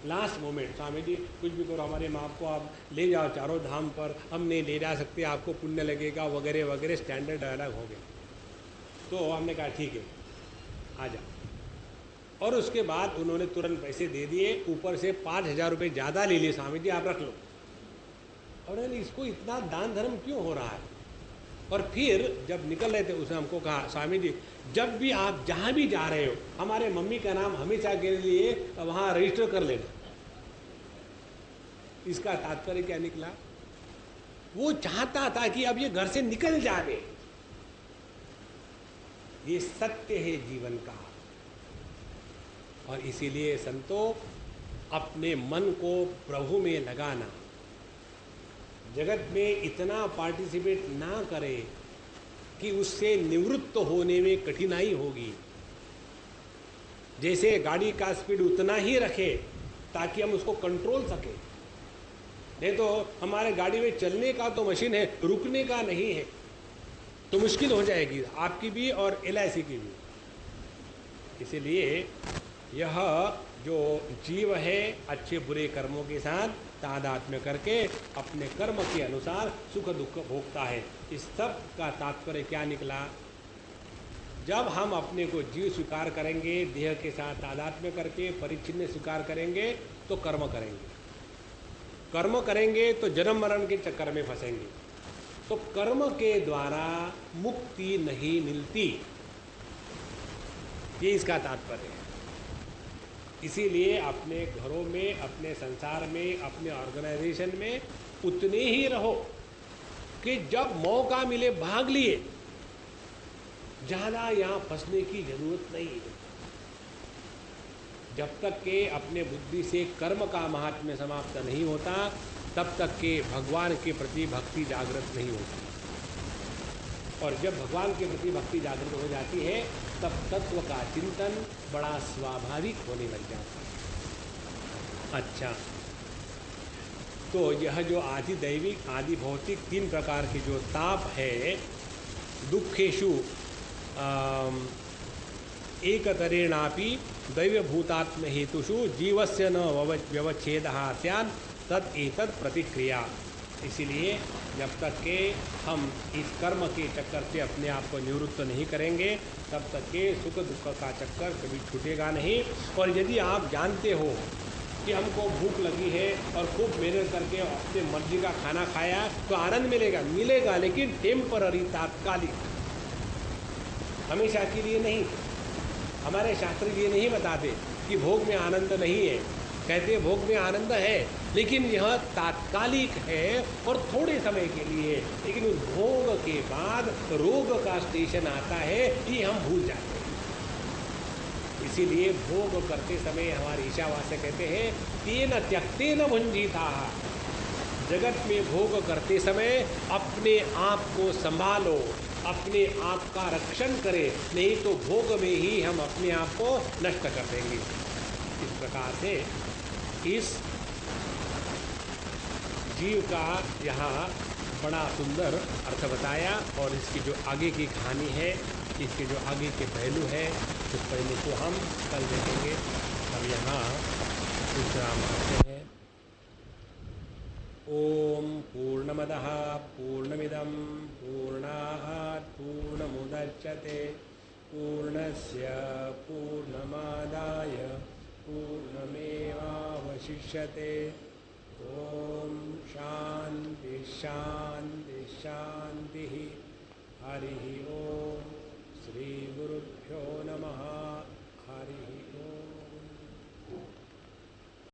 लास्ट मोमेंट, स्वामी जी कुछ भी करो हमारे माँ को आप ले जाओ चारों धाम पर, हम नहीं ले जा सकते, आपको पुण्य लगेगा वगैरह वगैरह स्टैंडर्ड डायलॉग हो गया। तो हमने कहा ठीक है आ जाओ, और उसके बाद उन्होंने तुरंत पैसे दे दिए, ऊपर से 5,000 रुपये ज़्यादा ले लिए, स्वामी जी आप रख लो। और इसको इतना दान धर्म क्यों हो रहा है? और फिर जब निकल रहे थे उसने हमको कहा, स्वामी जी जब भी आप जहाँ भी जा रहे हो हमारे मम्मी का नाम हमेशा के लिए वहाँ रजिस्टर कर लेना। इसका तात्पर्य क्या निकला? वो चाहता था कि अब ये घर से निकल जावे। ये सत्य है जीवन का। और इसीलिए संतो अपने मन को प्रभु में लगाना, जगत में इतना पार्टिसिपेट ना करे कि उससे निवृत्त होने में कठिनाई होगी। जैसे गाड़ी का स्पीड उतना ही रखे ताकि हम उसको कंट्रोल सके, नहीं तो हमारे गाड़ी में चलने का तो मशीन है, रुकने का नहीं है, तो मुश्किल हो जाएगी आपकी भी और LIC की भी। इसीलिए यह जो जीव है अच्छे बुरे कर्मों के साथ तादात्म्य करके अपने कर्म के अनुसार सुख दुख भोगता है। इस सब का तात्पर्य क्या निकला? जब हम अपने को जीव स्वीकार करेंगे, देह के साथ तादात्म्य करके परिच्छिन्न स्वीकार करेंगे तो कर्म करेंगे, कर्म करेंगे तो जन्म मरण के चक्कर में फंसेंगे। तो कर्म के द्वारा मुक्ति नहीं मिलती, ये इसका तात्पर्य है। इसीलिए अपने घरों में, अपने संसार में, अपने ऑर्गेनाइजेशन में उतने ही रहो कि जब मौका मिले भाग लिए, ज़्यादा यहाँ फंसने की जरूरत नहीं है। जब तक के अपने बुद्धि से कर्म का महात्म्य समाप्त नहीं होता तब तक के भगवान के प्रति भक्ति जागृत नहीं होती। और जब भगवान के प्रति भक्ति जागृत हो जाती है तब तत्व का चिंतन बड़ा स्वाभाविक होने लग जाता है। अच्छा, तो यह जो आदि दैविक आदि भौतिक 3 प्रकार के जो ताप है, दुखेषु एकतरेणापि दैवभूतात्म हेतुषु जीवस्य न व्यवच्छेदः स्यात् तद एतद प्रतिक्रिया। इसीलिए जब तक के हम इस कर्म के चक्कर से अपने आप को निवृत्त नहीं करेंगे तब तक के सुख दुख का चक्कर कभी छूटेगा नहीं। और यदि आप जानते हो कि हमको भूख लगी है और खूब मेहनत करके अपने मर्जी का खाना खाया तो आनंद मिलेगा, लेकिन टेम्पररी, तात्कालिक, हमेशा के लिए नहीं। हमारे शास्त्र ये नहीं बताते कि भोग में आनंद नहीं है, कहते भोग में आनंद है लेकिन यह तात्कालिक है और थोड़े समय के लिए। लेकिन उस भोग के बाद रोग का स्टेशन आता है, ये हम भूल जाते हैं। इसीलिए भोग करते समय हमारे ईशावास्य कहते हैं तेन त्यक्तेन भुंजीता। जगत में भोग करते समय अपने आप को संभालो, अपने आप का रक्षण करें, नहीं तो भोग में ही हम अपने आप को नष्ट कर देंगे। इस प्रकार से इस जीव का यहाँ बड़ा सुंदर अर्थ बताया। और इसकी जो आगे की कहानी है, इसके जो आगे के पहलू है, उस पहलू को हम कल देखेंगे। अब यहाँ विश्राम करते हैं। ओम पूर्णमदः पूर्णमिदं पूर्णात् पूर्णमुदच्यते पूर्णस्य पूर्णमादाय पूर्णमेवावशिष्यते। ओम शांति शांति शांति। हरि ओम। श्री गुरुभ्यो नमः। हरि